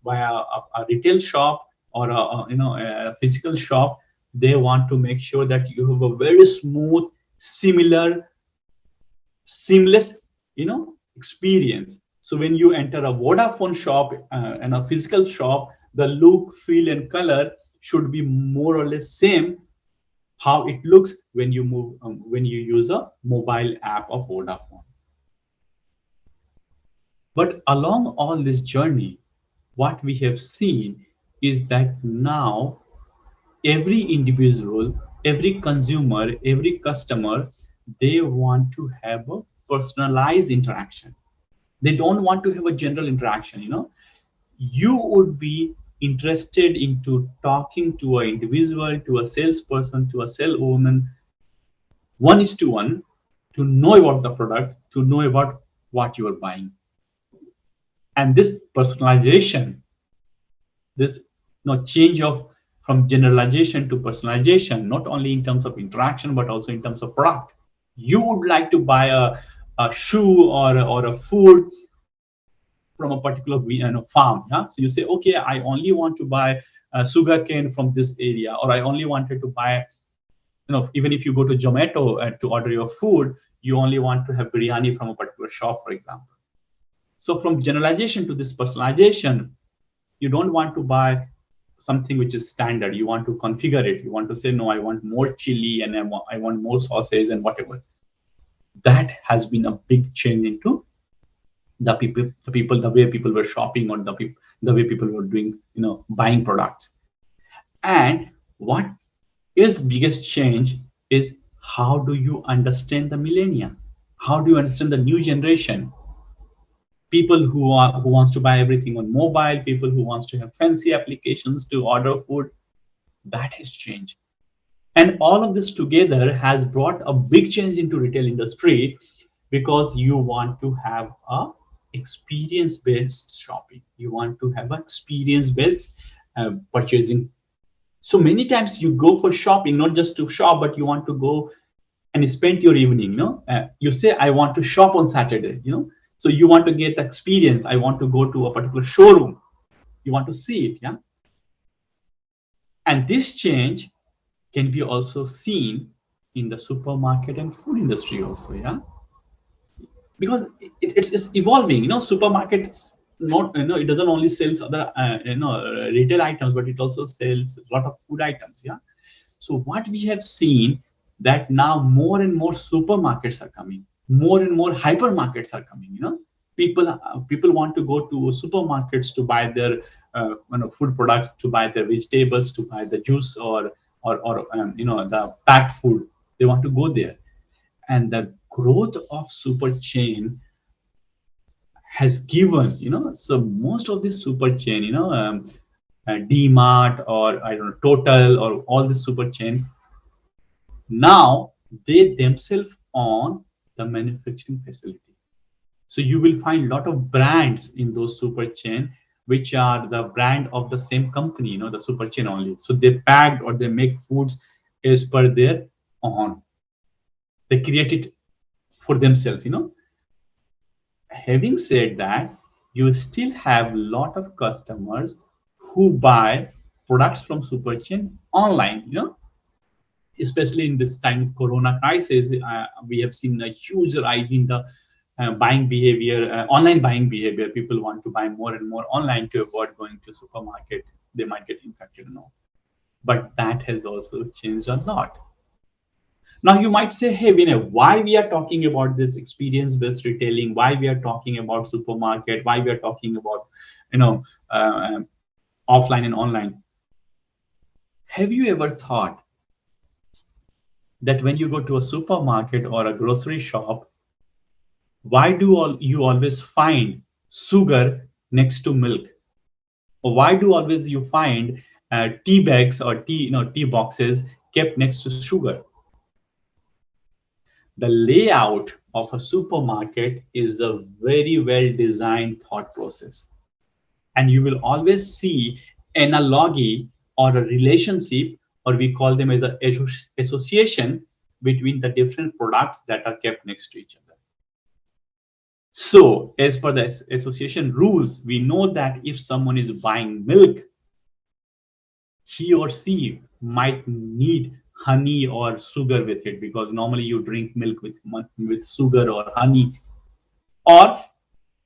via a retail shop, or a physical shop. They want to make sure that you have a very smooth, similar, seamless experience. So when you enter a Vodafone shop and a physical shop, the look, feel, and color should be more or less same how it looks when you use a mobile app of Vodafone. But along all this journey, what we have seen is that now every individual, every consumer, every customer, they want to have a personalized interaction. They don't want to have a general interaction. You would be interested into talking to an individual, to a salesperson, to a saleswoman, one is to one, to know about the product, to know about what you are buying. And this personalization, this change of from generalization to personalization, not only in terms of interaction but also in terms of product. You would like to buy a shoe or a food from a particular farm. Yeah? So you say, okay, I only want to buy sugarcane from this area, or I only wanted to buy, even if you go to Zomato to order your food, you only want to have biryani from a particular shop, for example. So from generalization to this personalization, you don't want to buy something which is standard. You want to configure it. You want to say, no, I want more chili, and I want more sauces and whatever. That has been a big change into the way people were shopping, or the way people were doing, buying products. And what is biggest change is, how do you understand the millennia? How do you understand the new generation? People who wants to buy everything on mobile, people who wants to have fancy applications to order food. That has changed. And all of this together has brought a big change into retail industry, because you want to have a experience-based shopping. You want to have an experience-based purchasing. So many times you go for shopping, not just to shop, but you want to go and spend your evening. You say, I want to shop on Saturday. So you want to get the experience. I want to go to a particular showroom. You want to see it. Yeah. And this change can be also seen in the supermarket and food industry also, yeah, because it's evolving. Supermarkets, not, it doesn't only sells other retail items, but it also sells a lot of food items, yeah. So what we have seen, that now more and more supermarkets are coming, more and more hypermarkets are coming. People want to go to supermarkets to buy their food products, to buy their vegetables, to buy the juice, or the packed food. They want to go there, and the growth of super chain has given, so most of this super chain, DMart, or I don't know, Total, or all this super chain, now they themselves own the manufacturing facility. So you will find a lot of brands in those super chain, which are the brand of the same company, the super chain only. So they packed or they make foods as per their own. They create it for themselves. Having said that, you still have a lot of customers who buy products from super chain online. Especially in this time of corona crisis, we have seen a huge rise in the buying behavior, online buying behavior. People want to buy more and more online to avoid going to supermarket. They might get infected, but that has also changed a lot. Now you might say, hey Vinay, why we are talking about this experience-based retailing? Why we are talking about supermarket? Why we are talking about, uh, offline and online? Have you ever thought that when you go to a supermarket or a grocery shop, why do you always find sugar next to milk? Or why do always you find tea bags or tea boxes kept next to sugar? The layout of a supermarket is a very well designed thought process. And you will always see analogy or a relationship, or we call them as an association between the different products that are kept next to each other. So as per the association rules, we know that if someone is buying milk, he or she might need honey or sugar with it, because normally you drink milk with sugar or honey. Or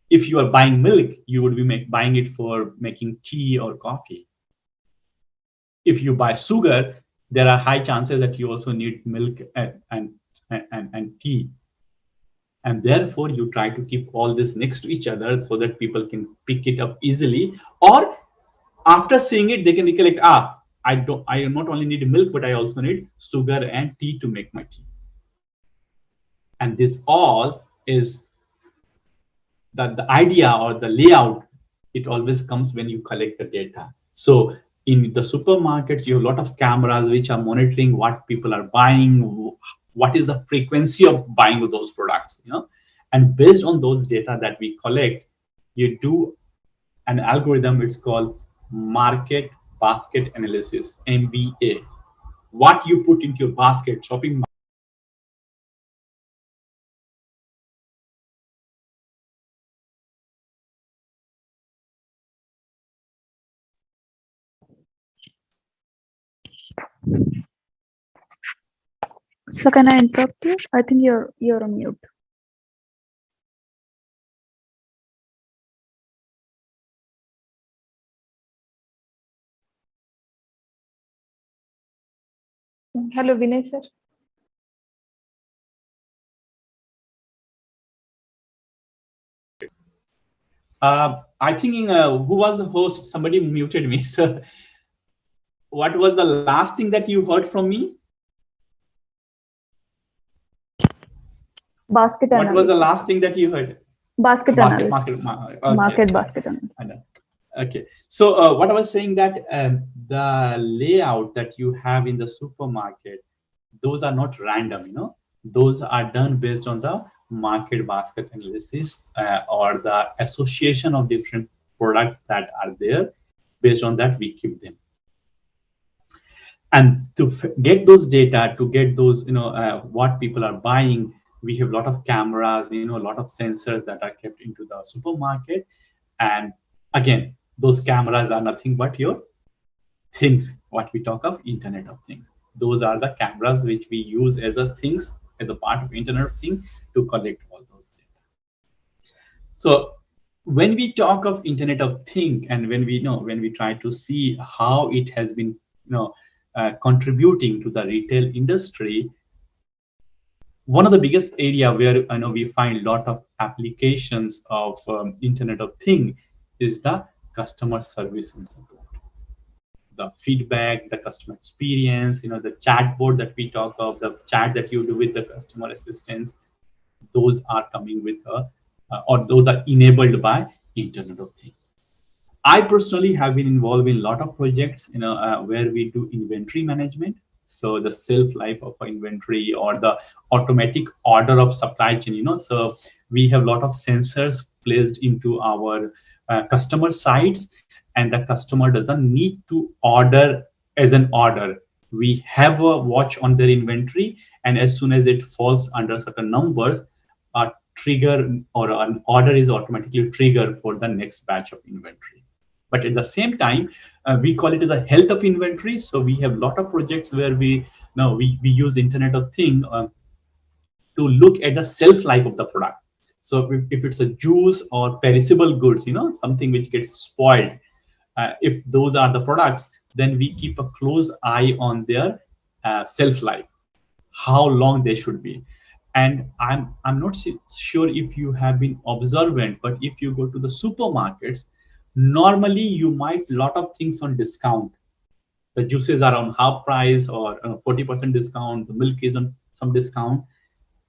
if you are buying milk, you would be buying it for making tea or coffee. If you buy sugar, there are high chances that you also need milk and tea. And therefore you try to keep all this next to each other so that people can pick it up easily, or after seeing it they can recollect, I not only need milk, but I also need sugar and tea to make my tea. And this all is the idea or the layout. It always comes when you collect the data. So in the supermarkets, you have a lot of cameras which are monitoring what people are buying, what is the frequency of buying of those products, and based on those data that we collect, you do an algorithm. It's called market basket analysis, MBA. What you put into your basket, shopping. So can I interrupt you? I think you're on mute. Hello, Vinay sir. I think who was the host? Somebody muted me. So what was the last thing that you heard from me? Basket What analysis. was the last thing that you heard? Basket analysis. Okay. Market basket analysis. Okay. So what I was saying, that the layout that you have in the supermarket, those are not random, those are done based on the market basket analysis, or the association of different products that are there. Based on that, we keep them. And to get those data, to get those, what people are buying, we have a lot of cameras, a lot of sensors that are kept into the supermarket. And again, those cameras are nothing but your things, what we talk of Internet of Things. Those are the cameras which we use as a things, as a part of Internet of Things to collect all those data. So when we talk of Internet of Things, and when we when we try to see how it has been contributing to the retail industry, one of the biggest area where we find a lot of applications of Internet of Things is the customer service and support, the feedback, the customer experience, the chatbot that we talk of, the chat that you do with the customer assistants. Those are coming with or those are enabled by Internet of Things. I personally have been involved in a lot of projects, where we do inventory management. So the shelf life of inventory or the automatic order of supply chain, so we have a lot of sensors placed into our customer sites, and the customer doesn't need to order as an order. We have a watch on their inventory, and as soon as it falls under certain numbers, a trigger or an order is automatically triggered for the next batch of inventory. But at the same time, we call it as a health of inventory. So we have a lot of projects where we use Internet of Things to look at the shelf life of the product. So if it's a juice or perishable goods, something which gets spoiled, if those are the products, then we keep a close eye on their shelf life, how long they should be. And I'm not sure if you have been observant, but if you go to the supermarkets, normally you might lot of things on discount. The juices are on half price or 40% discount, the milk is on some discount,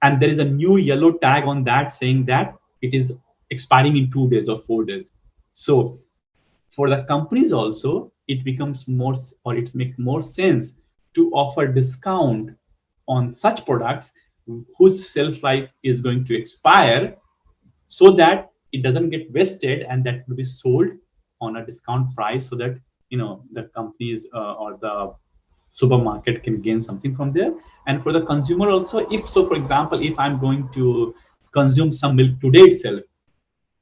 and there is a new yellow tag on that saying that it is expiring in 2 days or 4 days. So for the companies also, it becomes more, or it makes more sense to offer discount on such products whose shelf life is going to expire, so that it doesn't get wasted and that will be sold on a discount price, so that the companies or the supermarket can gain something from there. And for the consumer also, if so, for example, if I'm going to consume some milk today itself,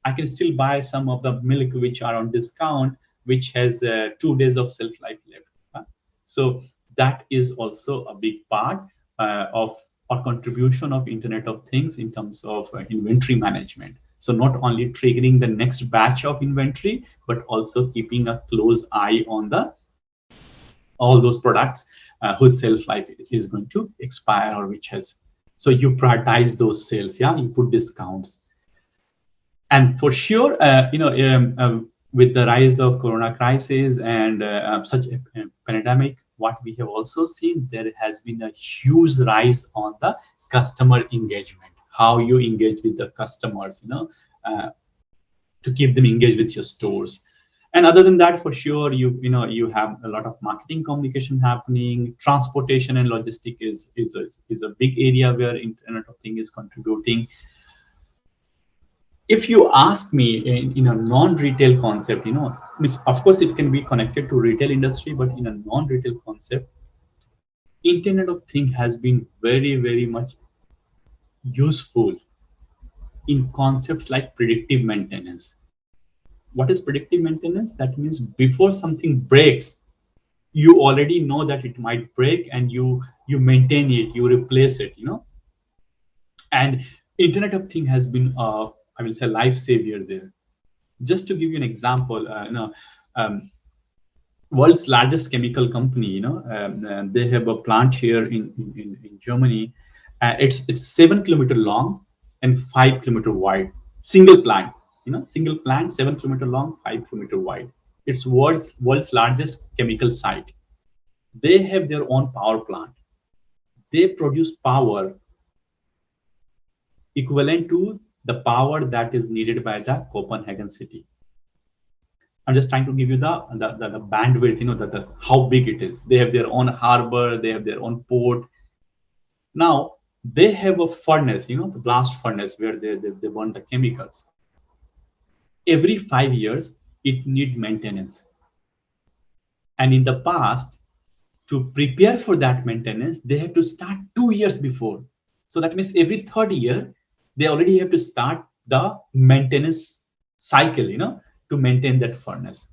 I can still buy some of the milk which are on discount, which has 2 days of shelf life left. So that is also a big part of or contribution of Internet of Things in terms of inventory management. So not only triggering the next batch of inventory, but also keeping a close eye on the all those products whose shelf life is going to expire, or which has. So you prioritize those sales, you put discounts. And for sure, with the rise of Corona crisis and such a pandemic, what we have also seen, there has been a huge rise on the customer engagement, how you engage with the customers, to keep them engaged with your stores. And other than that, for sure, you have a lot of marketing communication happening. Transportation and logistic is a big area where Internet of Things is contributing. If you ask me in a non-retail concept, of course it can be connected to retail industry, but in a non-retail concept, Internet of Things has been very, very much useful in concepts like predictive maintenance. What is predictive maintenance? That means before something breaks, you already know that it might break, and you maintain it, you replace it, And Internet of Things has been, I will say, life savior there. Just to give you an example, world's largest chemical company, they have a plant here in Germany. It's 7 kilometer long and 5 kilometer wide. Single plant, 7 kilometer long, 5 kilometer wide. It's world's largest chemical site. They have their own power plant. They produce power equivalent to the power that is needed by the Copenhagen city. I'm just trying to give you the bandwidth, how big it is. They have their own harbor, they have their own port. Now they have a furnace, the blast furnace where they burn the chemicals. Every 5 years, it needs maintenance. And in the past, to prepare for that maintenance, they have to start 2 years before. So that means every third year, they already have to start the maintenance cycle, to maintain that furnace.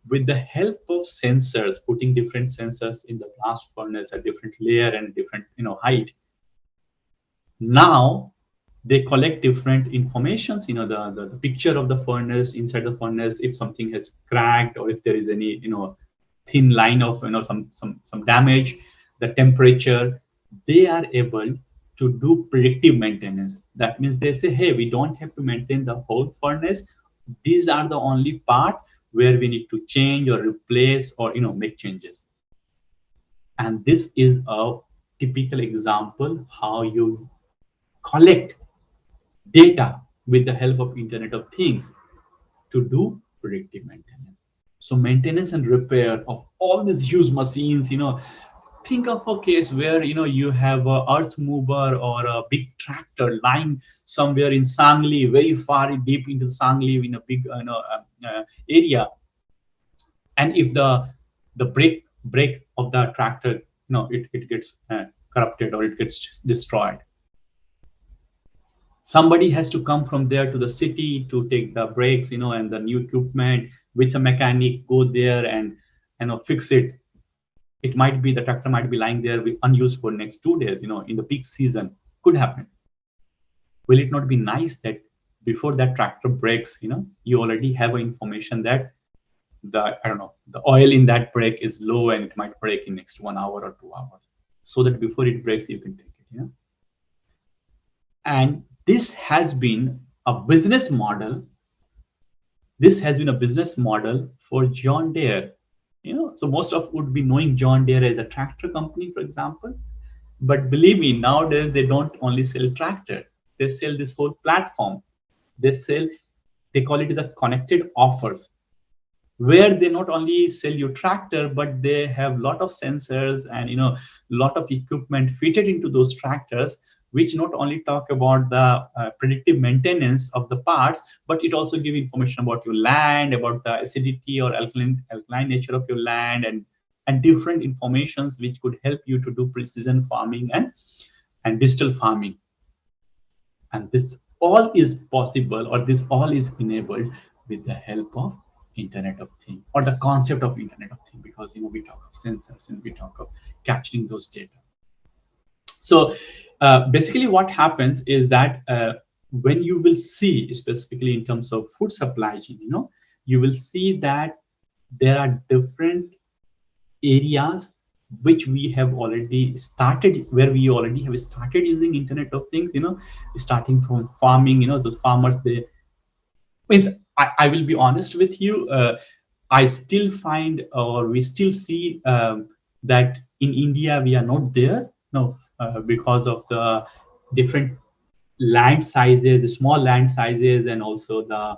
with the help of sensors, putting different sensors in the blast furnace at different layer and different height. Now they collect different informations, the picture of the furnace, inside the furnace, if something has cracked or if there is any thin line of some damage, the temperature. They are able to do predictive maintenance. That means they say, hey, we don't have to maintain the whole furnace. These are the only part where we need to change or replace or make changes. And this is a typical example how you collect data with the help of Internet of Things to do predictive maintenance. So maintenance and repair of all these huge machines, think of a case where you have a earth mover or a big tractor lying somewhere in Sangli, very far deep into Sangli in a big area, and if the brake of the tractor it gets corrupted or it gets destroyed, somebody has to come from there to the city to take the brakes and the new equipment with a mechanic, go there and fix it. It might be the tractor might be lying there with unused for next 2 days in the peak season. Could happen. Will it not be nice that before that tractor breaks, you already have information that the oil in that brake is low and it might break in next 1 hour or 2 hours, so that before it breaks you can take it. And this has been a business model. This has been a business model for John Deere. So most of would be knowing John Deere as a tractor company, for example. But believe me, nowadays they don't only sell tractor. They sell this whole platform. They call it the connected offers, where they not only sell you tractor, but they have lot of sensors and lot of equipment fitted into those tractors, which not only talk about the predictive maintenance of the parts, but it also give information about your land, about the acidity or alkaline nature of your land, and different informations which could help you to do precision farming and digital farming. And this all is possible, or this all is enabled with the help of Internet of Things, or the concept of Internet of Things, because we talk of sensors and we talk of capturing those data. So basically what happens is that when you will see, specifically in terms of food supply chain, you will see that there are different areas which we have already started, where we already have started using Internet of Things, starting from farming. Those farmers, they means I will be honest with you, I still find, or we still see that in India we are not there. No, because of the different land sizes, the small land sizes, and also the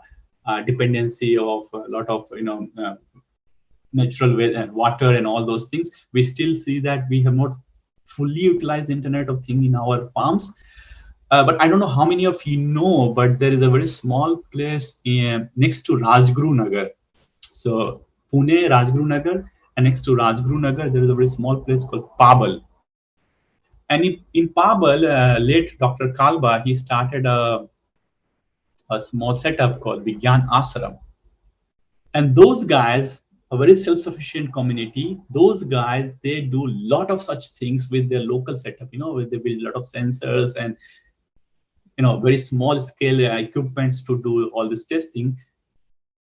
dependency of a lot of natural water and all those things. We still see that we have not fully utilized Internet of Things in our farms. But I don't know how many of you know, but there is a very small place next to Rajguru Nagar. So Pune, Rajguru Nagar, and next to Rajguru Nagar, there is a very small place called Pabal. And in Pabal, late Dr. Kalba, he started a small setup called Vigyan Ashram. And those guys, a very self-sufficient community, those guys, they do a lot of such things with their local setup, where they build a lot of sensors and very small scale equipments to do all this testing.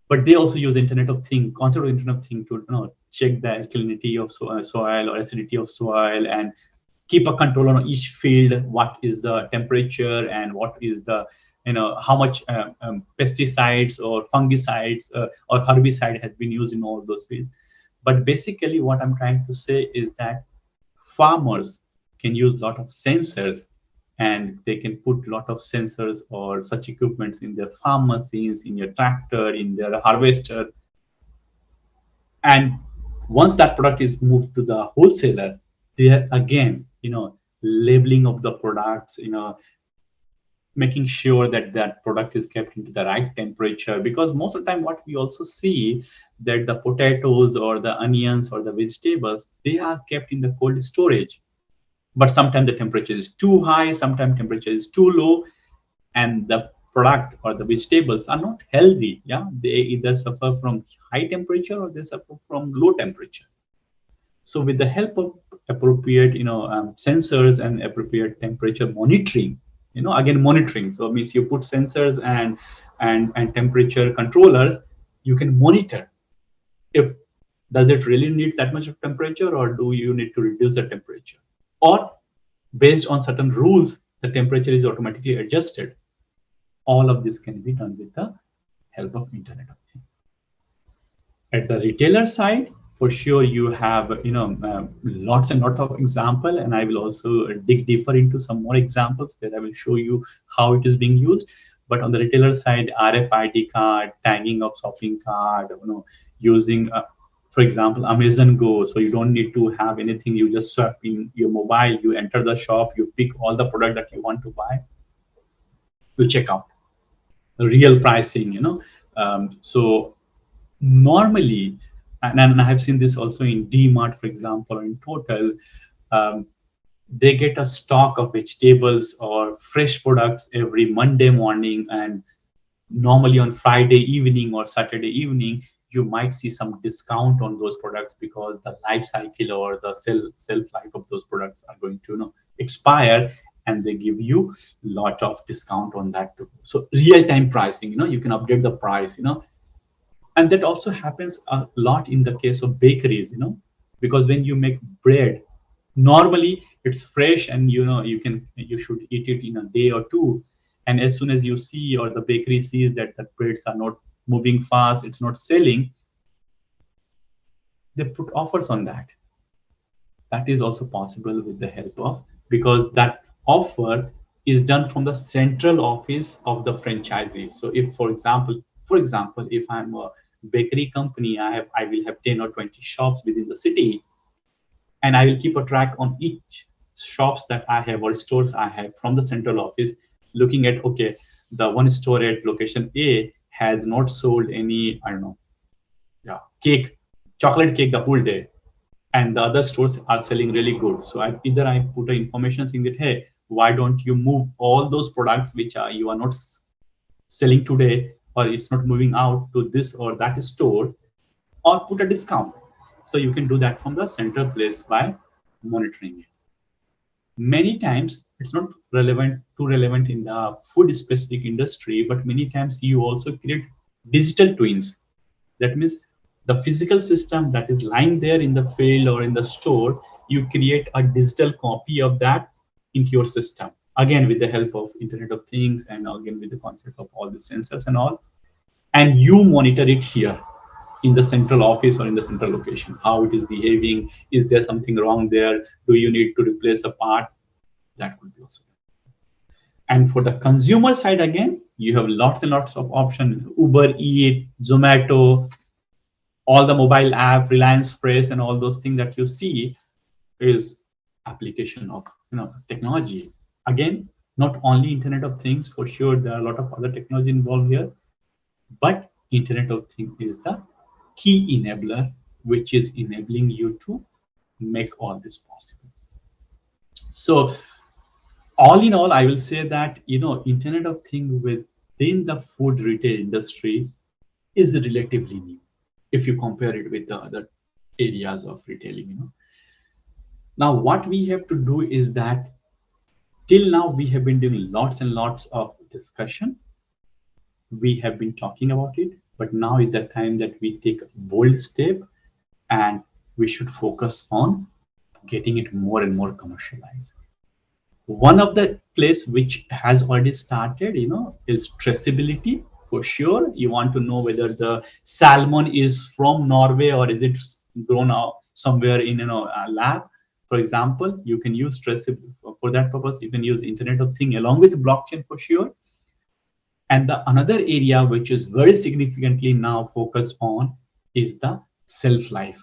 But they also use Internet of Things, concept of Internet of Things, to check the alkalinity of soil or acidity of soil, and keep a control on each field. What is the temperature, and what is the how much pesticides or fungicides or herbicide has been used in all those fields. But basically what I'm trying to say is that farmers can use a lot of sensors, and they can put a lot of sensors or such equipments in their farm machines, in your tractor, in their harvester. And once that product is moved to the wholesaler, there again, labeling of the products, making sure that that product is kept into the right temperature. Because most of the time what we also see that the potatoes or the onions or the vegetables, they are kept in the cold storage. But sometimes the temperature is too high, sometimes temperature is too low, and the product or the vegetables are not healthy. Yeah, they either suffer from high temperature or they suffer from low temperature. So with the help of appropriate, sensors and appropriate temperature monitoring, again monitoring. So it means you put sensors and temperature controllers, you can monitor if does it really need that much of temperature or do you need to reduce the temperature, or based on certain rules, the temperature is automatically adjusted. All of this can be done with the help of Internet of Things. At the retailer side, for sure, you have lots and lots of example, and I will also dig deeper into some more examples where I will show you how it is being used. But on the retailer side, RFID card, tagging of shopping card, using, for example, Amazon Go. So you don't need to have anything. You just swap in your mobile. You enter the shop. You pick all the product that you want to buy. You check out the real pricing. So normally, and I have seen this also in DMart, for example, or in Total, they get a stock of vegetables or fresh products every Monday morning, and normally on Friday evening or Saturday evening, you might see some discount on those products because the life cycle or the shelf life of those products are going to expire, and they give you lot of discount on that too. So real-time pricing, you can update the price, and that also happens a lot in the case of bakeries, because when you make bread, normally it's fresh and you should eat it in a day or two, and as soon as you see or the bakery sees that the breads are not moving fast, it's not selling, they put offers on that. That is also possible with the help of, because that offer is done from the central office of the franchisee. So if for example, if I'm a bakery company, I will have 10 or 20 shops within the city, and I will keep a track on each shops that I have or stores I have from the central office, looking at, okay, the one store at location A has not sold any, I don't know, chocolate cake the whole day, and the other stores are selling really good. So I put an information saying that, hey, why don't you move all those products which you are not selling today, or it's not moving out to this or that store, or put a discount. So you can do that from the central place by monitoring it. Many times it's not too relevant in the food specific industry, but many times you also create digital twins. That means the physical system that is lying there in the field or in the store, you create a digital copy of that into your system, again with the help of Internet of Things, and again with the concept of all the sensors and all, and you monitor it here in the central office or in the central location, how it is behaving, is there something wrong there, do you need to replace a part, that could be also. And for the consumer side, again, you have lots and lots of options: Uber Eats, Zomato, all the mobile app, Reliance Fresh, and all those things that you see is application of technology. Again, not only Internet of Things, for sure there are a lot of other technology involved here, but Internet of Things is the key enabler, which is enabling you to make all this possible. So all in all, I will say that Internet of Things within the food retail industry is relatively new if you compare it with the other areas of retailing. Now what we have to do is that till now we have been doing lots and lots of discussion, we have been talking about it, but now is the time that we take a bold step, and we should focus on getting it more and more commercialized. One of the place which has already started, is traceability. For sure, you want to know whether the salmon is from Norway or is it grown out somewhere in a lab. For example, you can use traceability for that purpose. You can use Internet of Things along with blockchain for sure. And the another area which is very significantly now focused on is the shelf life,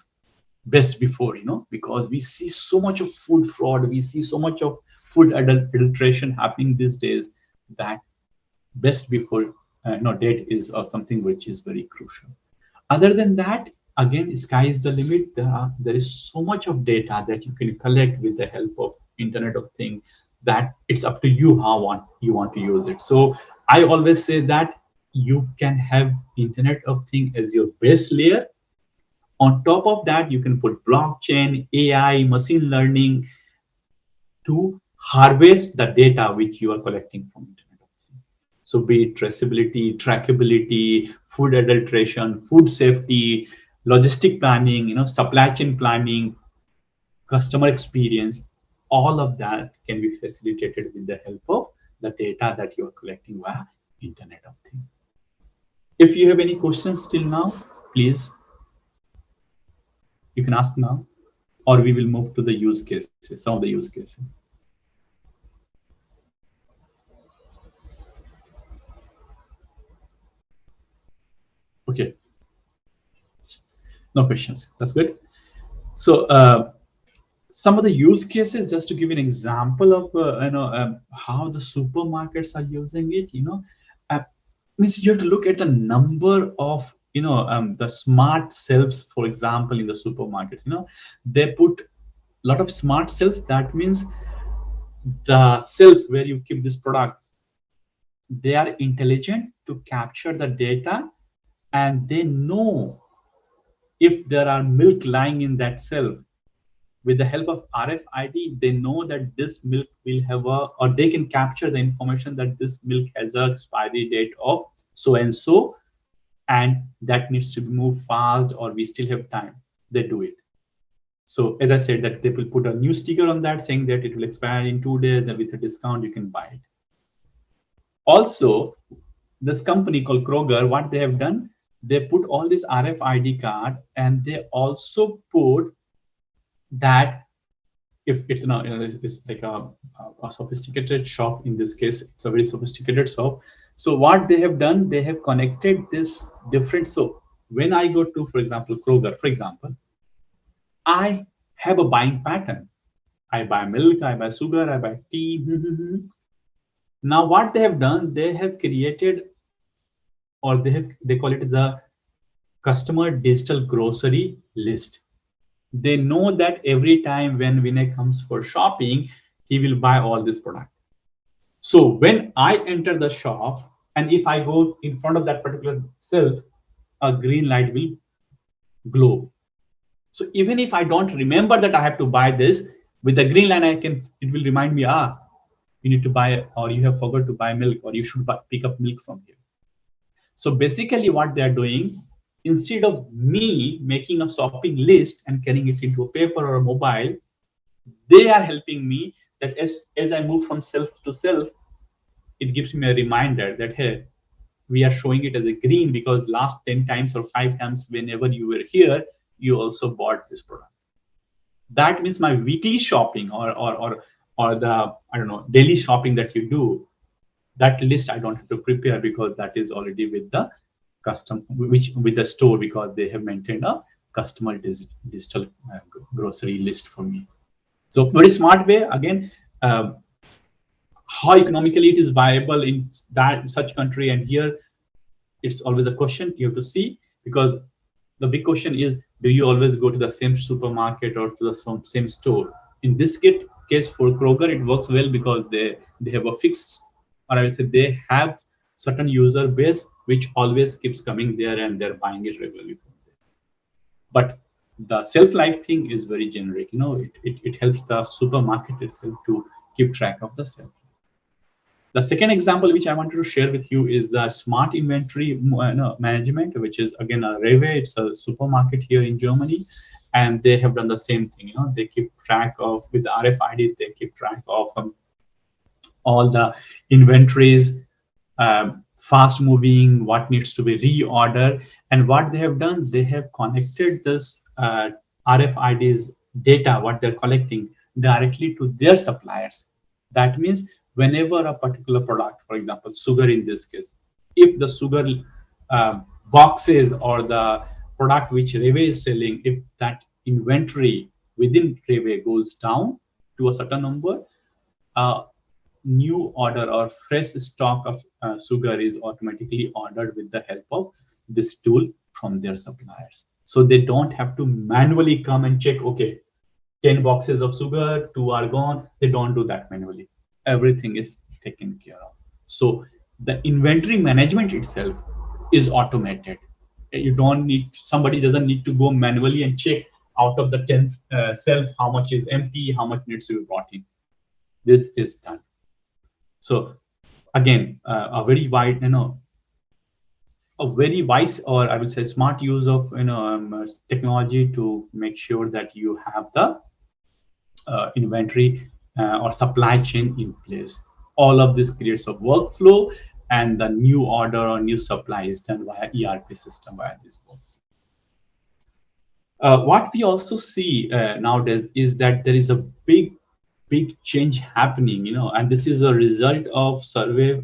best before, because we see so much of food fraud, we see so much of food adulteration happening these days, that best before date is something which is very crucial. Other than that, again, sky is the limit. There is so much of data that you can collect with the help of Internet of Things that it's up to you how you want to use it. So I always say that you can have Internet of Things as your base layer. On top of that, you can put blockchain, AI, machine learning to harvest the data which you are collecting from Internet of Things. So be it traceability, trackability, food adulteration, food safety, logistic planning, supply chain planning, customer experience, all of that can be facilitated with the help of the data that you are collecting via Internet of Things. If you have any questions till now, please, you can ask now, or we will move to the use cases, some of the use cases. Okay, no questions. That's good. So some of the use cases, just to give you an example of how the supermarkets are using it. Uh, Means you have to look at the number of the smart shelves, for example, in the supermarkets. They put a lot of smart shelves. That means the shelf where you keep these products, they are intelligent to capture the data, and they know if there are milk lying in that shelf. With the help of RFID, they know that this milk will have or they can capture the information that this milk has a expiry date of so and so, and that needs to be moved fast, or we still have time. They do it. So as I said, that they will put a new sticker on that saying that it will expire in 2 days, and with a discount you can buy it. Also, this company called Kroger, what they have done, they put all this RFID card, and they also put that if it's it's like a sophisticated shop. In this case, it's a very sophisticated shop. So what they have done, they have connected this different. So when I go to, for example, Kroger, for example, I have a buying pattern. I buy milk, I buy sugar, I buy tea. Now what they have done, they have created, or they call it as a customer digital grocery list. They know that every time when Vinay comes for shopping, he will buy all this product. So when I enter the shop, and if I go in front of that particular shelf, a green light will glow. So even if I don't remember that I have to buy this, with the green line, it will remind me, you need to buy, or you have forgot to buy milk, or you should pick up milk from here. So basically what they are doing, instead of me making a shopping list and carrying it into a paper or a mobile, they are helping me that as I move from self to self, it gives me a reminder that, hey, we are showing it as a green because last 10 times or 5 times whenever you were here, you also bought this product. That means my weekly shopping or the, I don't know, daily shopping that you do, that list I don't have to prepare because that is already with the with the store, because they have maintained a customer digital grocery list for me. So very smart way. Again, how economically it is viable in that such country, and here it's always a question you have to see, because the big question is, do you always go to the same supermarket or to the same store? In this case for Kroger, it works well because they have a fixed, or I will say they have certain user base which always keeps coming there and they're buying it regularly from there. But the self-life thing is very generic. It helps the supermarket itself to keep track of the self. The second example which I wanted to share with you is the smart inventory management, which is again a Rewe. It's a supermarket here in Germany, and they have done the same thing. They keep track of, with the RFID, they keep track of all the inventories, fast moving, what needs to be reordered. And what they have done, they have connected this RFID's data, what they're collecting, directly to their suppliers. That means whenever a particular product, for example, sugar in this case, if the sugar boxes or the product which Rewe is selling, if that inventory within Rewe goes down to a certain number, new order or fresh stock of sugar is automatically ordered with the help of this tool from their suppliers. So they don't have to manually come and check, okay, 10 boxes of sugar, 2 are gone. They don't do that manually. Everything is taken care of. So The inventory management itself is automated. You don't need, somebody doesn't need to go manually and check out of the 10 cells how much is empty, how much needs to be brought in. This is done. So again, a very wide, a very wise, or I would say smart use of technology to make sure that you have the inventory or supply chain in place. All of this creates a workflow, and the new order or new supply is done via ERP system via this workflow. What we also see nowadays is that there is a big change happening, and this is a result of survey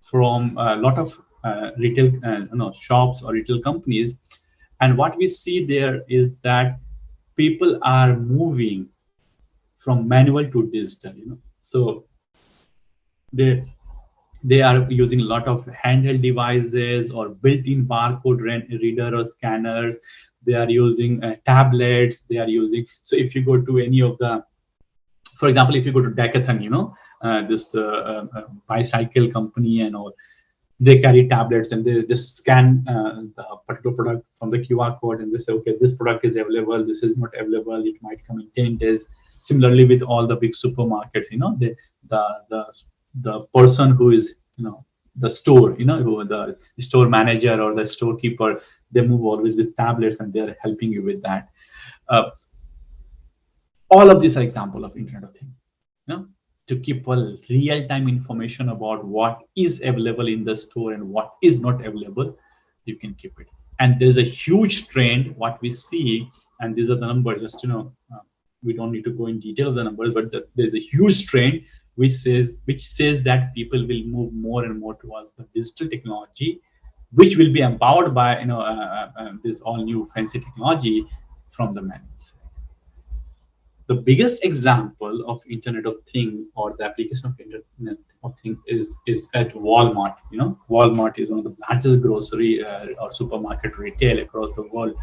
from a lot of retail shops or retail companies. And what we see there is that people are moving from manual to digital. So they they are using a lot of handheld devices or built-in barcode reader or scanners. They are using tablets. They are using, so if you go to any of the, for example, if you go to Decathlon, this bicycle company and all, they carry tablets and they just scan the particular product from the QR code, and they say, okay, this product is available, this is not available, it might come in 10 days. Similarly, with all the big supermarkets, the person who is, the store, who the store manager or the storekeeper, they move always with tablets and they're helping you with that. All of these are example of Internet of Things. To keep a real-time information about what is available in the store and what is not available, you can keep it. And there's a huge trend, what we see, and these are the numbers, just we don't need to go in detail of the numbers, but there's a huge trend which says that people will move more and more towards the digital technology, which will be empowered by this all new fancy technology from the manuals. The biggest example of Internet of Things or the application of Internet of Things is at Walmart. Walmart is one of the largest grocery or supermarket retail across the world,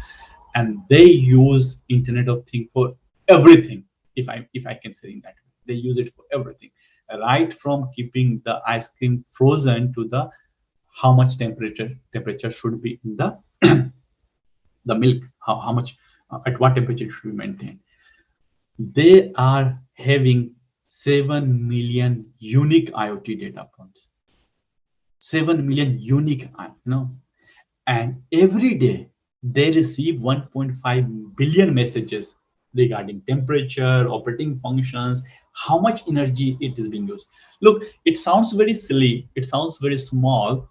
and they use Internet of Things for everything. If I can say in that way, they use it for everything, right from keeping the ice cream frozen to the how much temperature should be in the the milk, how much at what temperature it should be maintained. They are having 7 million unique IoT data points. 7 million unique, and every day they receive 1.5 billion messages regarding temperature, operating functions, how much energy it is being used. Look, it sounds very silly, it sounds very small,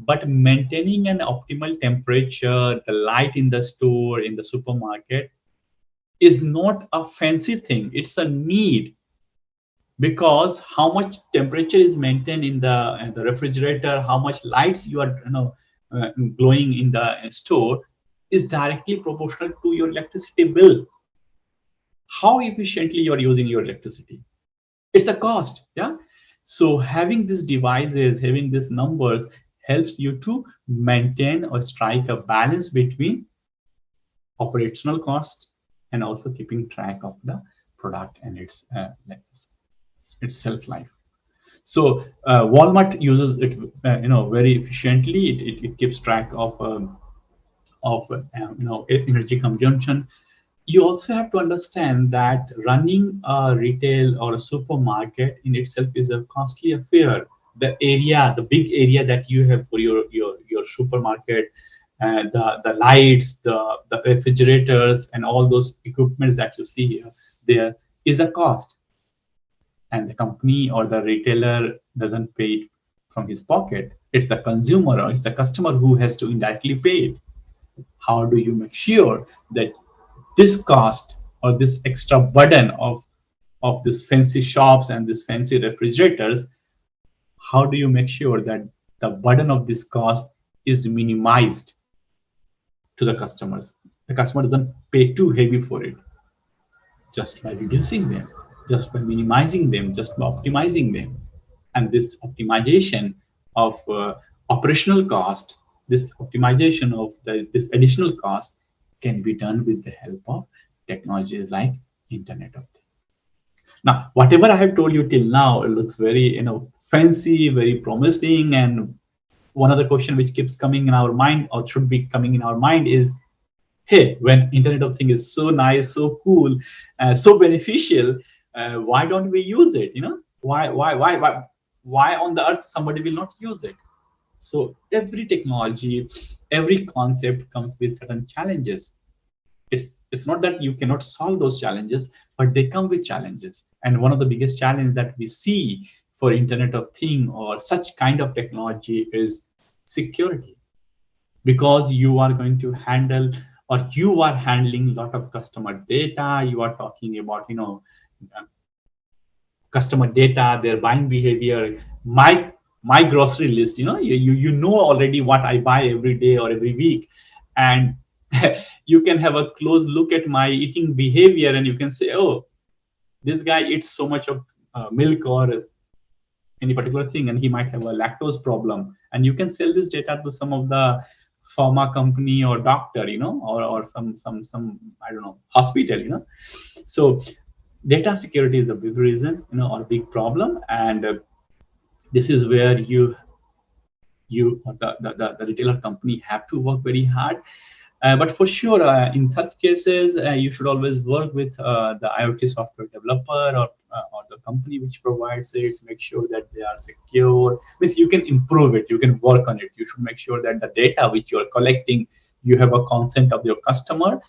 but maintaining an optimal temperature, the light in the store, in the supermarket, is not a fancy thing, it's a need. Because how much temperature is maintained in the refrigerator, how much lights you are glowing in the store, is directly proportional to your electricity bill. How efficiently you are using your electricity, it's a cost. So having these devices, having these numbers, helps you to maintain or strike a balance between operational cost and also keeping track of the product and its shelf life. So Walmart uses it, very efficiently. It keeps track of energy consumption. You also have to understand that running a retail or a supermarket in itself is a costly affair. The big area that you have for your supermarket, the lights, the refrigerators, and all those equipments that you see here, there is a cost. And the company or the retailer doesn't pay it from his pocket. It's the consumer or it's the customer who has to indirectly pay it. How do you make sure that this cost or this extra burden of these fancy shops and these fancy refrigerators, how do you make sure that the burden of this cost is minimized to the customers? The customer doesn't pay too heavy for it, just by reducing them, just by minimizing them, just by optimizing them. And this optimization of operational cost, this optimization of this additional cost can be done with the help of technologies like Internet of Things. Now, whatever I have told you till now, it looks very fancy, very promising. And one other question which keeps coming in our mind, or should be coming in our mind, is, hey, when Internet of Things is so nice, so cool, so beneficial, why don't we use it? Why on the earth somebody will not use it? So every technology, every concept comes with certain challenges. It's not that you cannot solve those challenges, but they come with challenges. And one of the biggest challenges that we see for Internet of Thing or such kind of technology is security, because you are going to handle, or you are handling a lot of customer data. You are talking about, uh, customer data, their buying behavior, my grocery list. You know already what I buy every day or every week. And you can have a close look at my eating behavior, and you can say, oh, this guy eats so much of milk or any particular thing, and he might have a lactose problem. And you can sell this data to some of the pharma company or doctor, or some I don't know, hospital. So data security is a big reason, or big problem. And this is where the retailer company have to work very hard. But for sure, in such cases, you should always work with the IoT software developer, or the company which provides it. Make sure that they are secure. Means you can improve it, you can work on it. You should make sure that the data which you are collecting, you have a consent of your customer,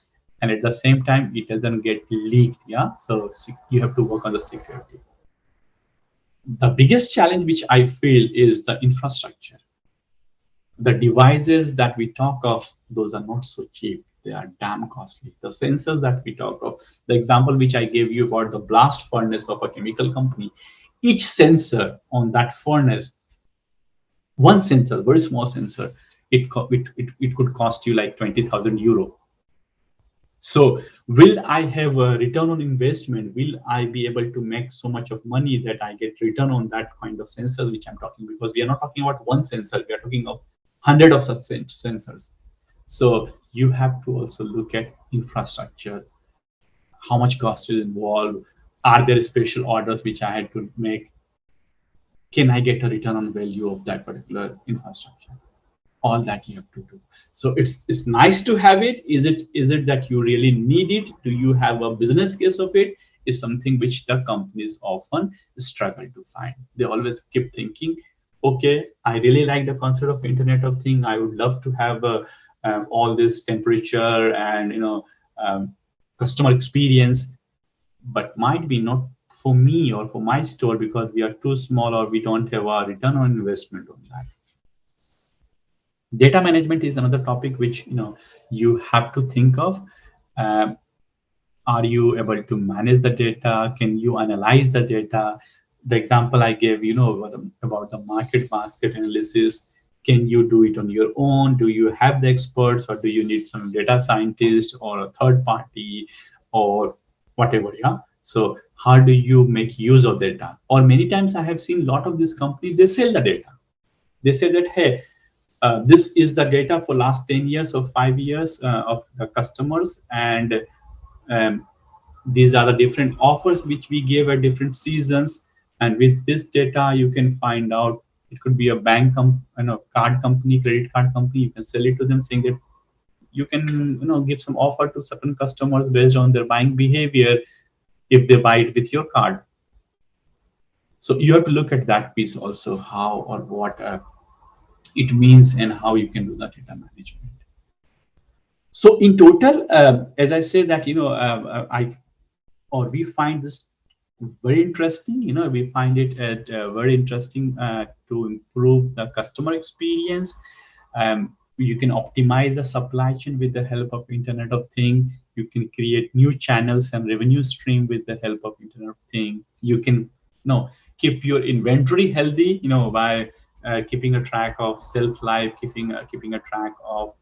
and at the same time, it doesn't get leaked. Yeah, so you have to work on the security. The biggest challenge which I feel is the infrastructure. The devices that we talk of, those are not so cheap. They are damn costly. The sensors that we talk of, the example which I gave you about the blast furnace of a chemical company, each sensor on that furnace, one sensor, very small sensor, it could cost you like 20,000 euro. So will I have a return on investment? Will I be able to make so much of money that I get return on that kind of sensors which I'm talking? Because we are not talking about one sensor, we are talking of 100 of such sensors. So you have to also look at infrastructure, how much cost is involved, are there special orders which I had to make, can I get a return on value of that particular infrastructure? All that you have to do. So it's nice to have it. Is it that you really need it? Do you have a business case of it? Is something which the companies often struggle to find. They always keep thinking, okay, I really like the concept of Internet of Thing. I would love to have all this temperature and customer experience, but might be not for me or for my store, because we are too small or we don't have a return on investment on that. Data management is another topic which you have to think of. Um, are you able to manage the data? Can you analyze the data? The example I gave, about the market basket analysis, can you do it on your own? Do you have the experts, or do you need some data scientist or a third party or whatever? Yeah. So how do you make use of data? Or many times I have seen a lot of these companies, they sell the data. They say that, hey, this is the data for last 10 years or 5 years of the customers, and um, these are the different offers which we gave at different seasons. And with this data, you can find out, it could be a bank, card company, credit card company. You can sell it to them, saying that you can, give some offer to certain customers based on their buying behavior if they buy it with your card. So you have to look at that piece also, how or what it means and how you can do that data management. So in total, as I say that, we find this very interesting. We find it very interesting to improve the customer experience. You can optimize the supply chain with the help of Internet of Thing. You can create new channels and revenue stream with the help of Internet of Thing. You can keep your inventory healthy, by keeping a track of shelf life, keeping a track of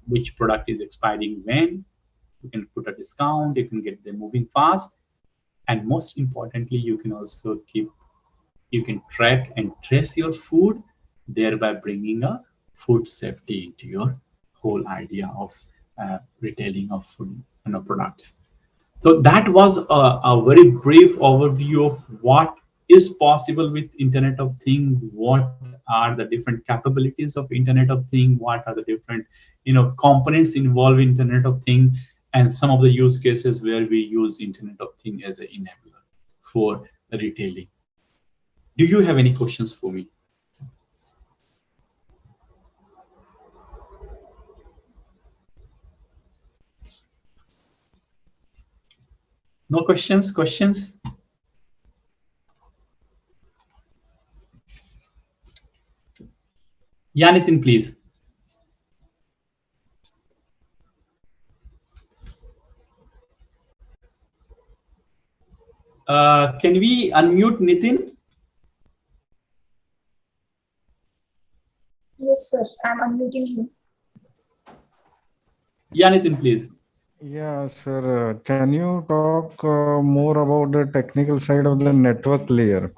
which product is expiring when. You can put a discount, you can get them moving fast, and most importantly, you can also you can track and trace your food, thereby bringing a food safety into your whole idea of retailing of food products. So that was a very brief overview of what is possible with Internet of Thing, what are the different capabilities of Internet of Thing, what are the different components involved in Internet of Thing, and some of the use cases where we use Internet of Thing as an enabler for retailing. Do you have any questions for me? No questions? Questions? Yeah, Nitin, please. Can we unmute Nitin? Yes, sir. I'm unmuting him. Yeah, Nitin, please. Yeah, sir. Can you talk more about the technical side of the network layer,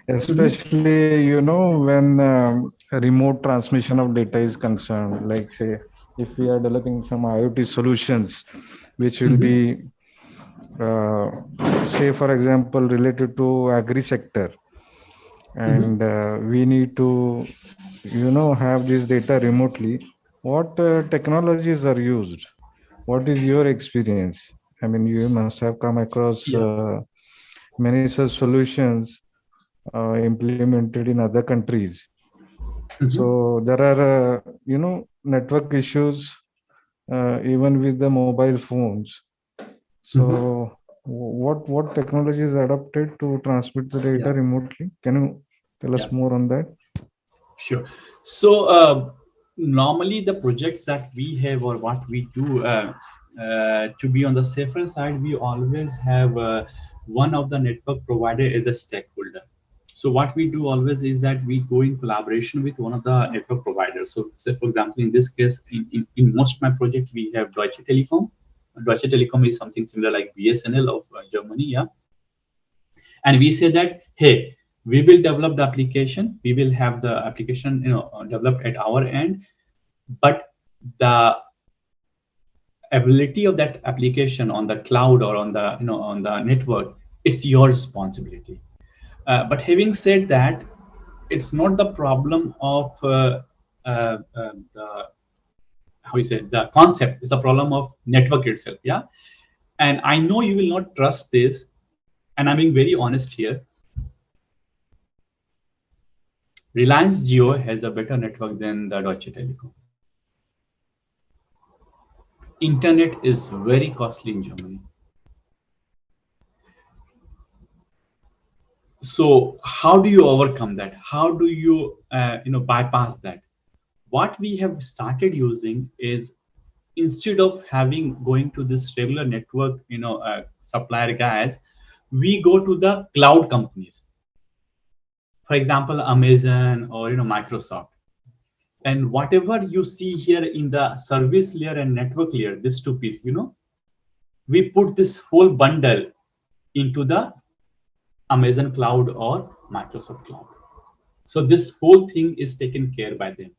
especially when remote transmission of data is concerned? Like, say, if we are developing some IoT solutions, which will be, uh, say, for example, related to agri sector, and we need to, have this data remotely. What technologies are used? What is your experience? I mean, you must have come across Yeah. many such solutions implemented in other countries. So there are, network issues even with the mobile phones. So what technology is adopted to transmit the data Yeah. remotely? Can you tell us Yeah. more on that? Sure. So normally the projects that we have or what we do to be on the safer side, we always have one of the network provider as a stakeholder. So what we do always is that we go in collaboration with one of the network providers. So say for example, in this case, in most of my projects, we have Deutsche Telekom. Deutsche Telekom is something similar like BSNL of Germany, yeah. And we say that, hey, we will develop the application, we will have the application developed at our end, but the ability of that application on the cloud or on the on the network, it's your responsibility. But having said that, it's not the problem of the how you say the concept, it's a problem of network itself, yeah. And I know you will not trust this, and I'm being very honest here. Reliance Jio has a better network than the Deutsche Telekom. Internet is very costly in Germany. So how do you overcome that? How do you bypass that? What we have started using is, instead of having going to this regular network supplier guys, we go to the cloud companies. For example, Amazon or Microsoft. And whatever you see here in the service layer and network layer, this two piece, we put this whole bundle into the Amazon cloud or Microsoft cloud. So this whole thing is taken care by them.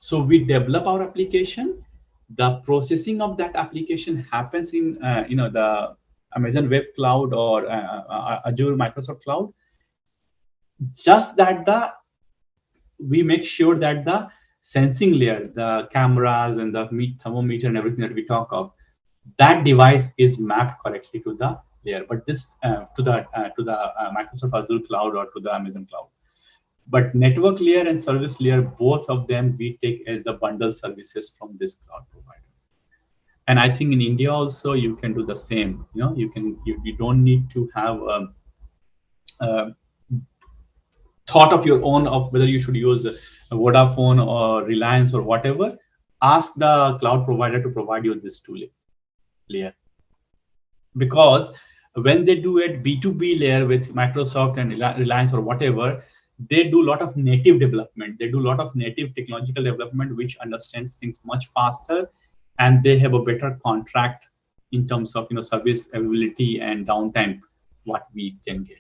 So we develop our application. The processing of that application happens in the Amazon Web Cloud or Azure Microsoft Cloud. Just that we make sure that the sensing layer, the cameras and the thermometer and everything that we talk of, that device is mapped correctly to the layer, but this to the Microsoft Azure cloud or to the Amazon cloud. But network layer and service layer, both of them we take as the bundle services from this cloud provider. And I think in India also you can do the same. You don't need to have uh, thought of your own of whether you should use Vodafone or Reliance or whatever. Ask the cloud provider to provide you this tool layer. Because when they do it B2B layer with Microsoft and Reliance or whatever, they do a lot of native development. They do a lot of native technological development, which understands things much faster, and they have a better contract in terms of service availability and downtime, what we can get.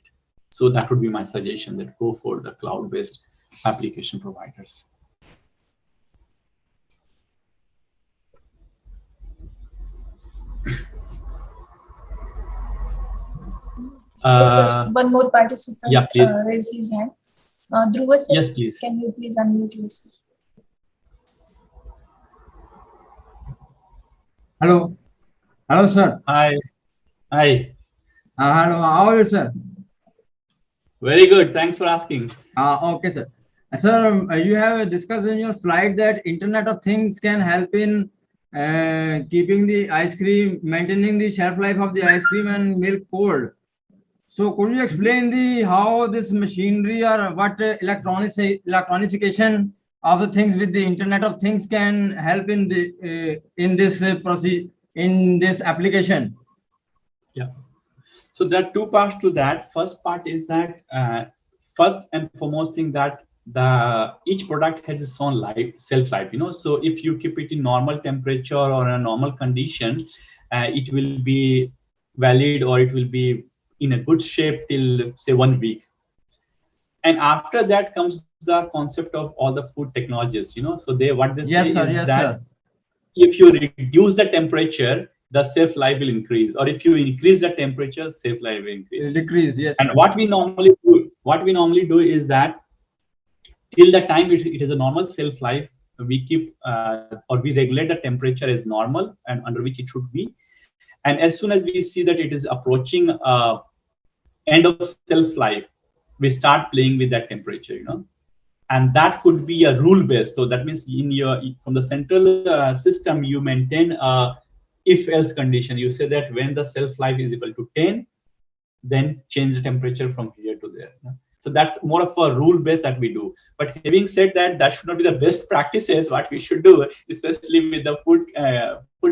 So that would be my suggestion, that go for the cloud-based application providers. Yes, sir. Uh, One more yeah, participant please. raised his hand. Dhruva, sir, Yes, please. can you please unmute yourself? Hello. Hello, sir. Hi. Hi. Hello. How are you, sir? Very good. Thanks for asking. Okay, sir. Sir, you have discussed in your slide that Internet of Things can help in keeping the ice cream, maintaining the shelf life of the ice cream and milk cold. So, could you explain the how this machinery or what electronification of the things with the Internet of Things can help in the in this application? Yeah. So there are two parts to that. First part is that first and foremost thing that the each product has its own life, self life. So if you keep it in normal temperature or a normal condition, it will be valid or it will be in a good shape till say 1 week. And after that comes the concept of all the food technologies. So what they say Yes, sir. is Yes, that sir. if you reduce the temperature, the safe life will increase, or if you increase the temperature, safe life will increase. Decrease. Yes, And sir. what we normally do is that till the time it is a normal shelf life, we keep or we regulate the temperature as normal and under which it should be. And as soon as we see that it is approaching end of shelf life, we start playing with that temperature. And that could be a rule based. So that means from the central system you maintain if else condition. You say that when the shelf life is equal to 10, then change the temperature from here to there. So that's more of a rule base that we do. But having said that, that should not be the best practices what we should do, especially with the food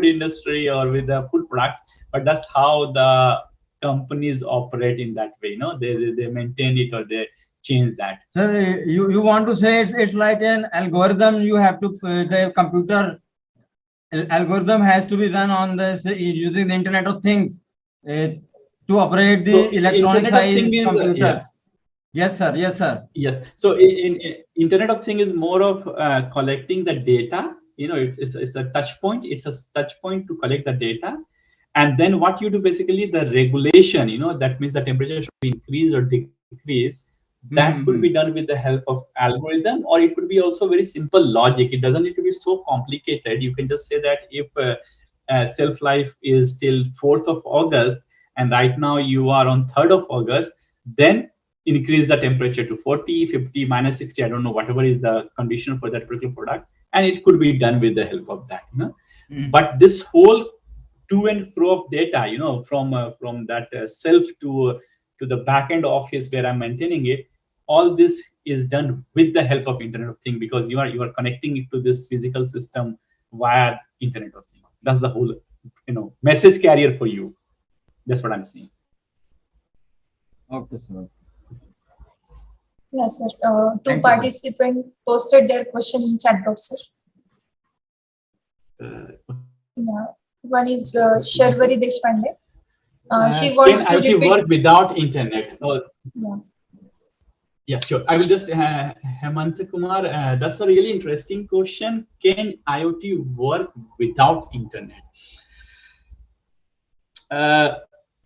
industry or with the food products. But that's how the companies operate in that way. They maintain it or they change that. Sir, you want to say it's like an algorithm you have to the computer algorithm has to be run on this using the Internet of Things to operate So the electronic Internet of Thing size is computers. yeah. Yes, sir. Yes, sir. Yes. So in Internet of Thing is more of collecting the data. It's a touch point. It's a touch point to collect the data. And then what you do basically the regulation, that means the temperature should be increased or decreased. That could be done with the help of algorithm, or it could be also very simple logic. It doesn't need to be so complicated. You can just say that if shelf life is till 4th of August, and right now you are on 3rd of August, then increase the temperature to 40, 50, minus 60, I don't know, whatever is the condition for that particular product. And it could be done with the help of that. But this whole to and fro of data, from that self to the backend office where I'm maintaining it, all this is done with the help of Internet of Things, because you are connecting it to this physical system via Internet of Things. That's the whole message carrier for you. That's what I'm saying. Okay, sir. Yes, sir. Two participants posted their question in chat box, sir. Yeah. One is Sharvari Deshpande. She wants can to IoT repeat. work without internet? Yeah. Yeah, sure. I will just, Hemant Kumar, that's a really interesting question. Can IoT work without internet?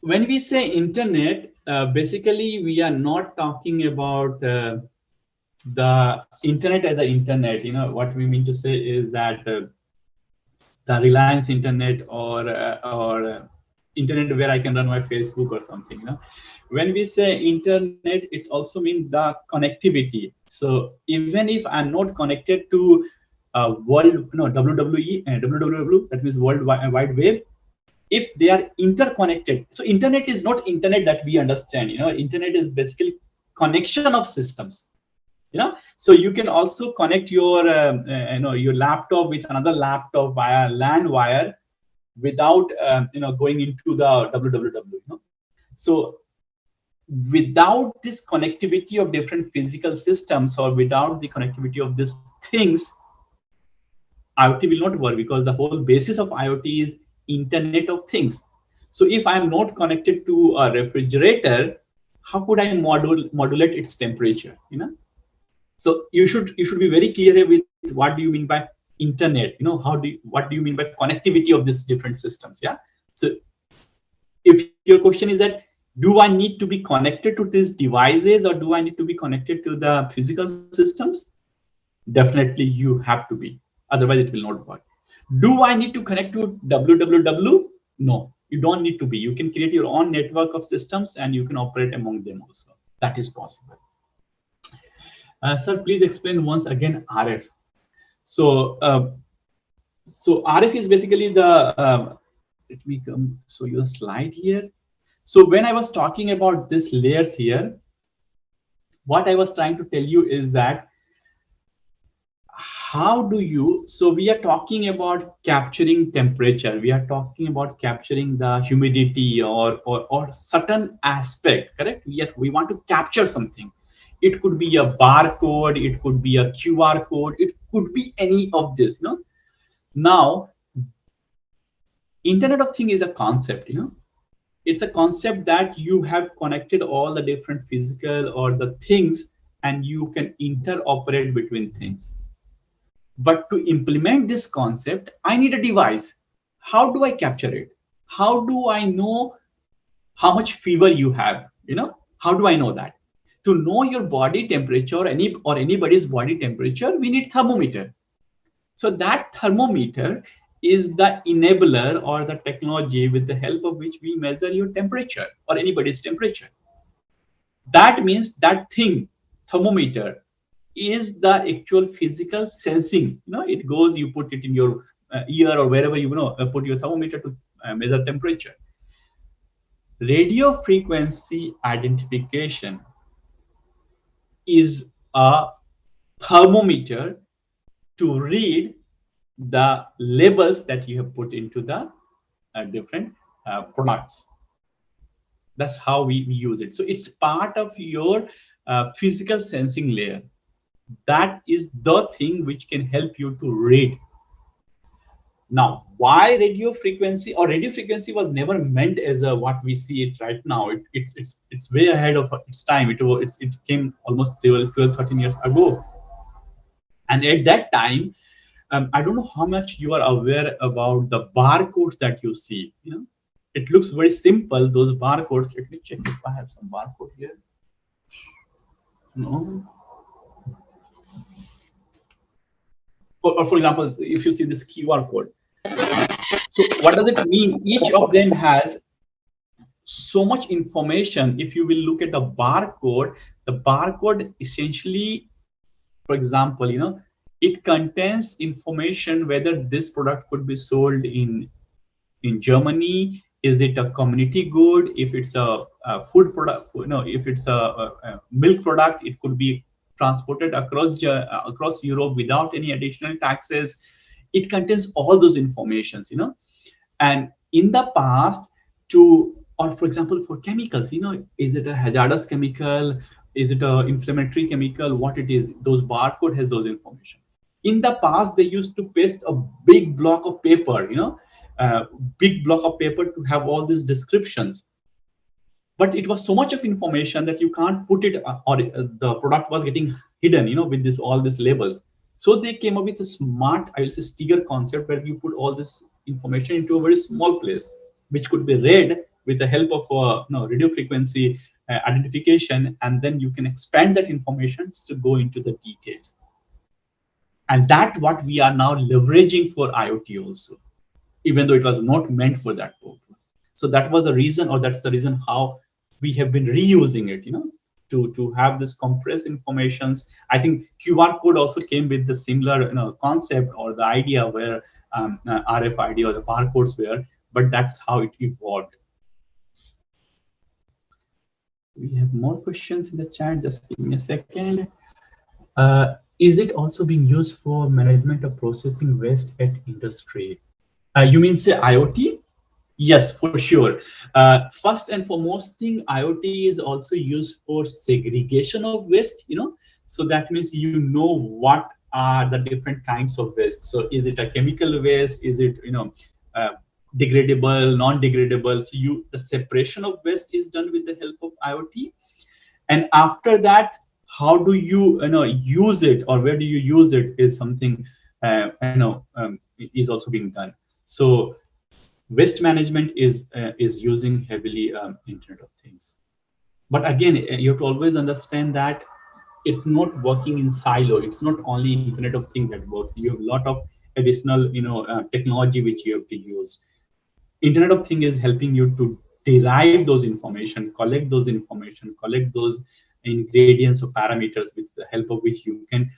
When we say internet, basically we are not talking about the internet as an internet. What we mean to say is that the Reliance internet or internet where I can run my Facebook or something. When we say internet, it also means the connectivity. So even if I'm not connected to WWE, WWW, that means World Wide Web, if they are interconnected. So internet is not internet that we understand. Internet is basically connection of systems. So you can also connect your laptop with another laptop via LAN wire without going into the www. So without this connectivity of different physical systems, or without the connectivity of these things, IoT will not work, because the whole basis of IoT is Internet of Things. So if I'm not connected to a refrigerator, how could I modulate its temperature? So you should be very clear with what do you mean by internet. What do you mean by connectivity of these different systems? Yeah. So if your question is that Do I need to be connected to these devices, or do I need to be connected to the physical systems? Definitely you have to be, otherwise it will not work. Do I need to connect to www? No, you don't need to be. You can create your own network of systems and you can operate among them also. That is possible. Sir, please explain once again RF. So, so RF is basically the, let me come show you a slide here. So when I was talking about these layers here, what I was trying to tell you is that how do you, so we are talking about capturing temperature, we are talking about capturing the humidity or certain aspect, correct? We want to capture something. It could be a barcode, it could be a QR code, it could be any of this, no? Now, Internet of Things is a concept, it's a concept that you have connected all the different physical or the things and you can interoperate between things. But to implement this concept, I need a device. How do I capture it? How do I know how much fever you have? How do I know that? To know your body temperature or anybody's body temperature, we need thermometer. So that thermometer is the enabler or the technology with the help of which we measure your temperature or anybody's temperature. That means that thing, thermometer, is the actual physical sensing. It goes, you put it in your ear or wherever put your thermometer to measure temperature. Radio frequency identification is a thermometer to read the labels that you have put into the different products. That's how we use it. So it's part of your physical sensing layer. That is the thing which can help you to read. Now, why radio frequency? Or radio frequency was never meant as a what we see it right now. It's way ahead of its time. It came almost 12, 13 years ago. And at that time, I don't know how much you are aware about the barcodes that you see. It looks very simple, those barcodes. Let me check if I have some barcode here. No. Or for example, if you see this QR code. So what does it mean? Each of them has so much information. If you will look at the barcode essentially, for example, it contains information whether this product could be sold in Germany. Is it a community good? If it's a food product, if it's a milk product, it could be transported across Europe without any additional taxes. It contains all those informations, and in the past, or for example, for chemicals, is it a hazardous chemical? Is it a inflammatory chemical? What it is? Those barcode has those information. In the past, they used to paste a big block of paper, big block of paper to have all these descriptions. But it was so much of information that you can't put it, or the product was getting hidden, with all these labels. So they came up with a smart, I will say, sticker concept where you put all this information into a very small place, which could be read with the help of radio frequency identification, and then you can expand that information to go into the details. And that's what we are now leveraging for IoT also, even though it was not meant for that purpose. So that was the reason, or that's the reason how we have been reusing it, to have this compressed informations. I think QR code also came with the similar concept or the idea where RFID or the barcodes were, but that's how it evolved. We have more questions in the chat. Just give me a second. Is it also being used for management of processing waste at industry? You mean say IoT? Yes, for sure. First and foremost thing, IoT is also used for segregation of waste, so that means what are the different kinds of waste. So is it a chemical waste? Is it degradable, non-degradable? So the separation of waste is done with the help of IoT. And after that, how do you use it, or where do you use it, is something is also being done. So waste management is using heavily Internet of Things. But again, you have to always understand that it's not working in silo. It's not only Internet of Things that works. You have a lot of additional, technology which you have to use. Internet of Things is helping you to derive those information, collect those information, collect those ingredients or parameters with the help of which you can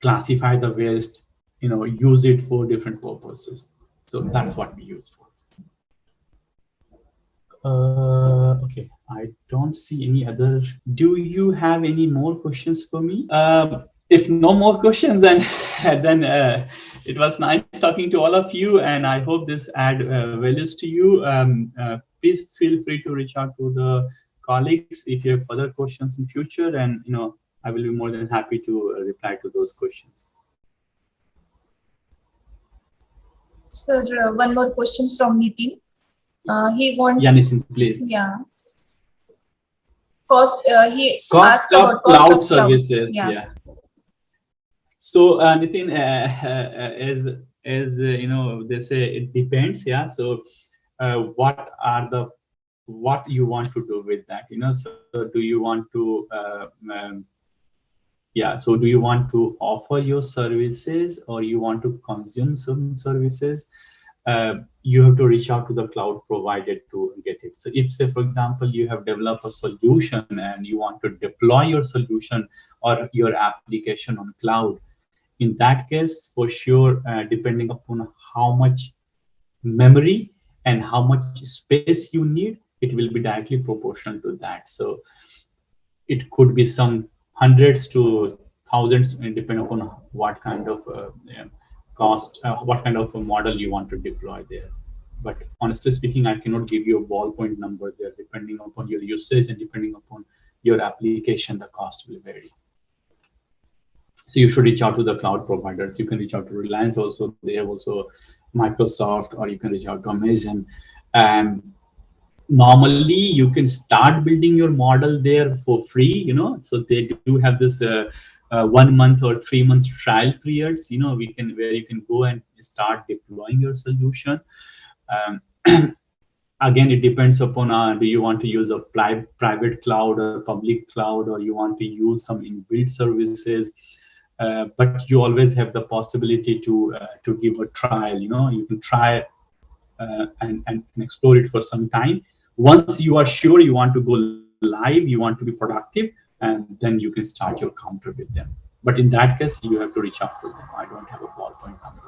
classify the waste, use it for different purposes. So that's what we use for. Okay, I don't see any other. Do you have any more questions for me? If no more questions, then then it was nice talking to all of you, and I hope this add values to you. Please feel free to reach out to the colleagues if you have further questions in future, and I will be more than happy to reply to those questions. Sir, one more question from Nitin. He wants. Yeah, Nitin, please. Yeah. Cost. He Cost asked of about cost cloud of services. Yeah. Yeah. So Nitin, as they say, it depends. Yeah. So what you want to do with that? So do you want to so do you want to offer your services, or you want to consume some services? You have to reach out to the cloud provider to get it. So if, say, for example, you have developed a solution and you want to deploy your solution or your application on cloud, in that case, for sure, depending upon how much memory and how much space you need, it will be directly proportional to that. So it could be some hundreds to thousands, depending upon what kind of cost, what kind of a model you want to deploy there. But honestly speaking, I cannot give you a ballpoint number there. Depending upon your usage and depending upon your application, the cost will vary. So you should reach out to the cloud providers. You can reach out to Reliance also. They have also Microsoft, or you can reach out to Amazon. Normally, you can start building your model there for free. So they do have this 1 month or 3 months trial periods. Where you can go and start deploying your solution. Again, it depends upon do you want to use a private cloud or public cloud, or you want to use some inbuilt services. But you always have the possibility to give a trial. You can try and explore it for some time. Once you are sure you want to go live, you want to be productive, and then you can start your counter with them. But in that case, you have to reach out to them. I don't have a ballpoint number.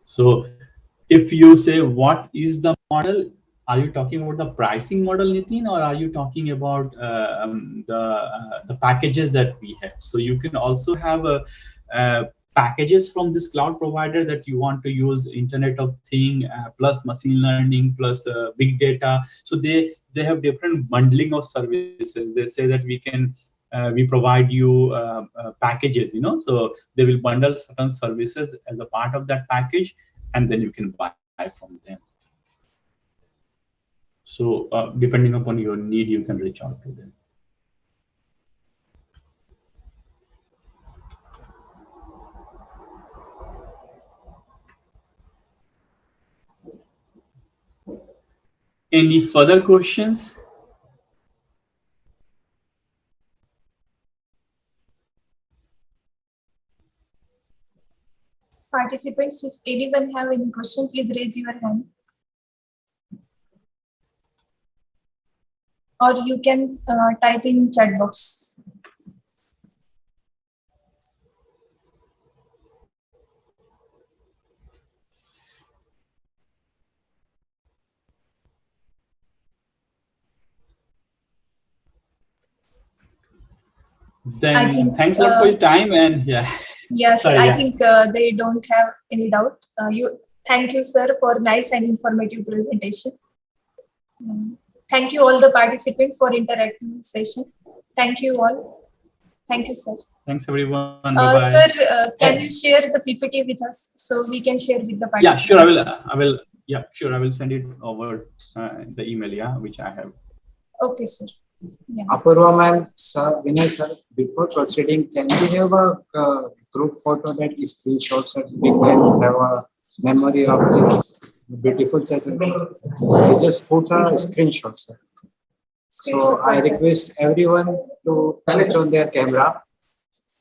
So if you say, what is the model? Are you talking about the pricing model, Nitin, or are you talking about the packages that we have? So you can also have packages from this cloud provider that you want to use Internet of Things plus machine learning plus big data. So they have different bundling of services. They say that we provide you packages, so they will bundle certain services as a part of that package, and then you can buy from them. So depending upon your need, you can reach out to them. Any further questions? Participants, if anyone have any question, please raise your hand. Or you can type in chat box. Then thanks a lot for your time, and Yes, sorry, I think they don't have any doubt. Thank you, sir, for nice and informative presentation. Thank you all the participants for interactive session. Thank you all. Thank you, sir. Thanks everyone. Bye-bye. Sir, can you share the PPT with us so we can share with the participants? Yeah, sure. I will. Yeah, sure. I will send it over the email. Yeah, which I have. Okay, sir. Yeah. Apurva ma'am, sir, Vinay sir, before proceeding, can we have a group photo, that screenshot, so we can have a memory of this beautiful session. We just put a screenshot, sir. So I request everyone to switch on their camera.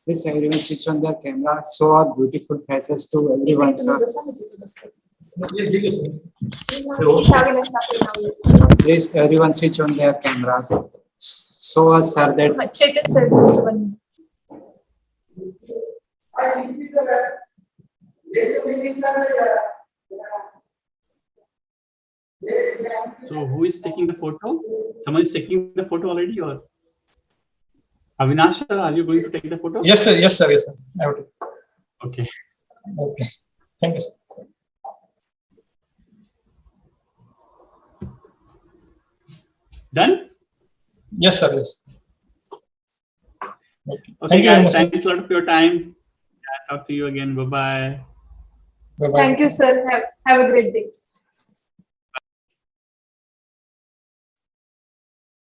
Please everyone switch on their camera. Show our beautiful faces to everyone, sir. Please everyone switch on their cameras. Show us, sir, that. Check it, sir. Just 1 minute. So who is taking the photo? Someone is taking the photo already, or Avinash, are you going to take the photo? Yes, sir. Yes, sir. Yes, sir. I will. Okay. Okay. Thank you, sir. Done? Yes, sir. Yes. Okay. Okay, Thank you very guys. much, sir. Thanks a lot for your time. Talk to you again. Bye bye. Bye bye. Thank you, sir. Have a great day.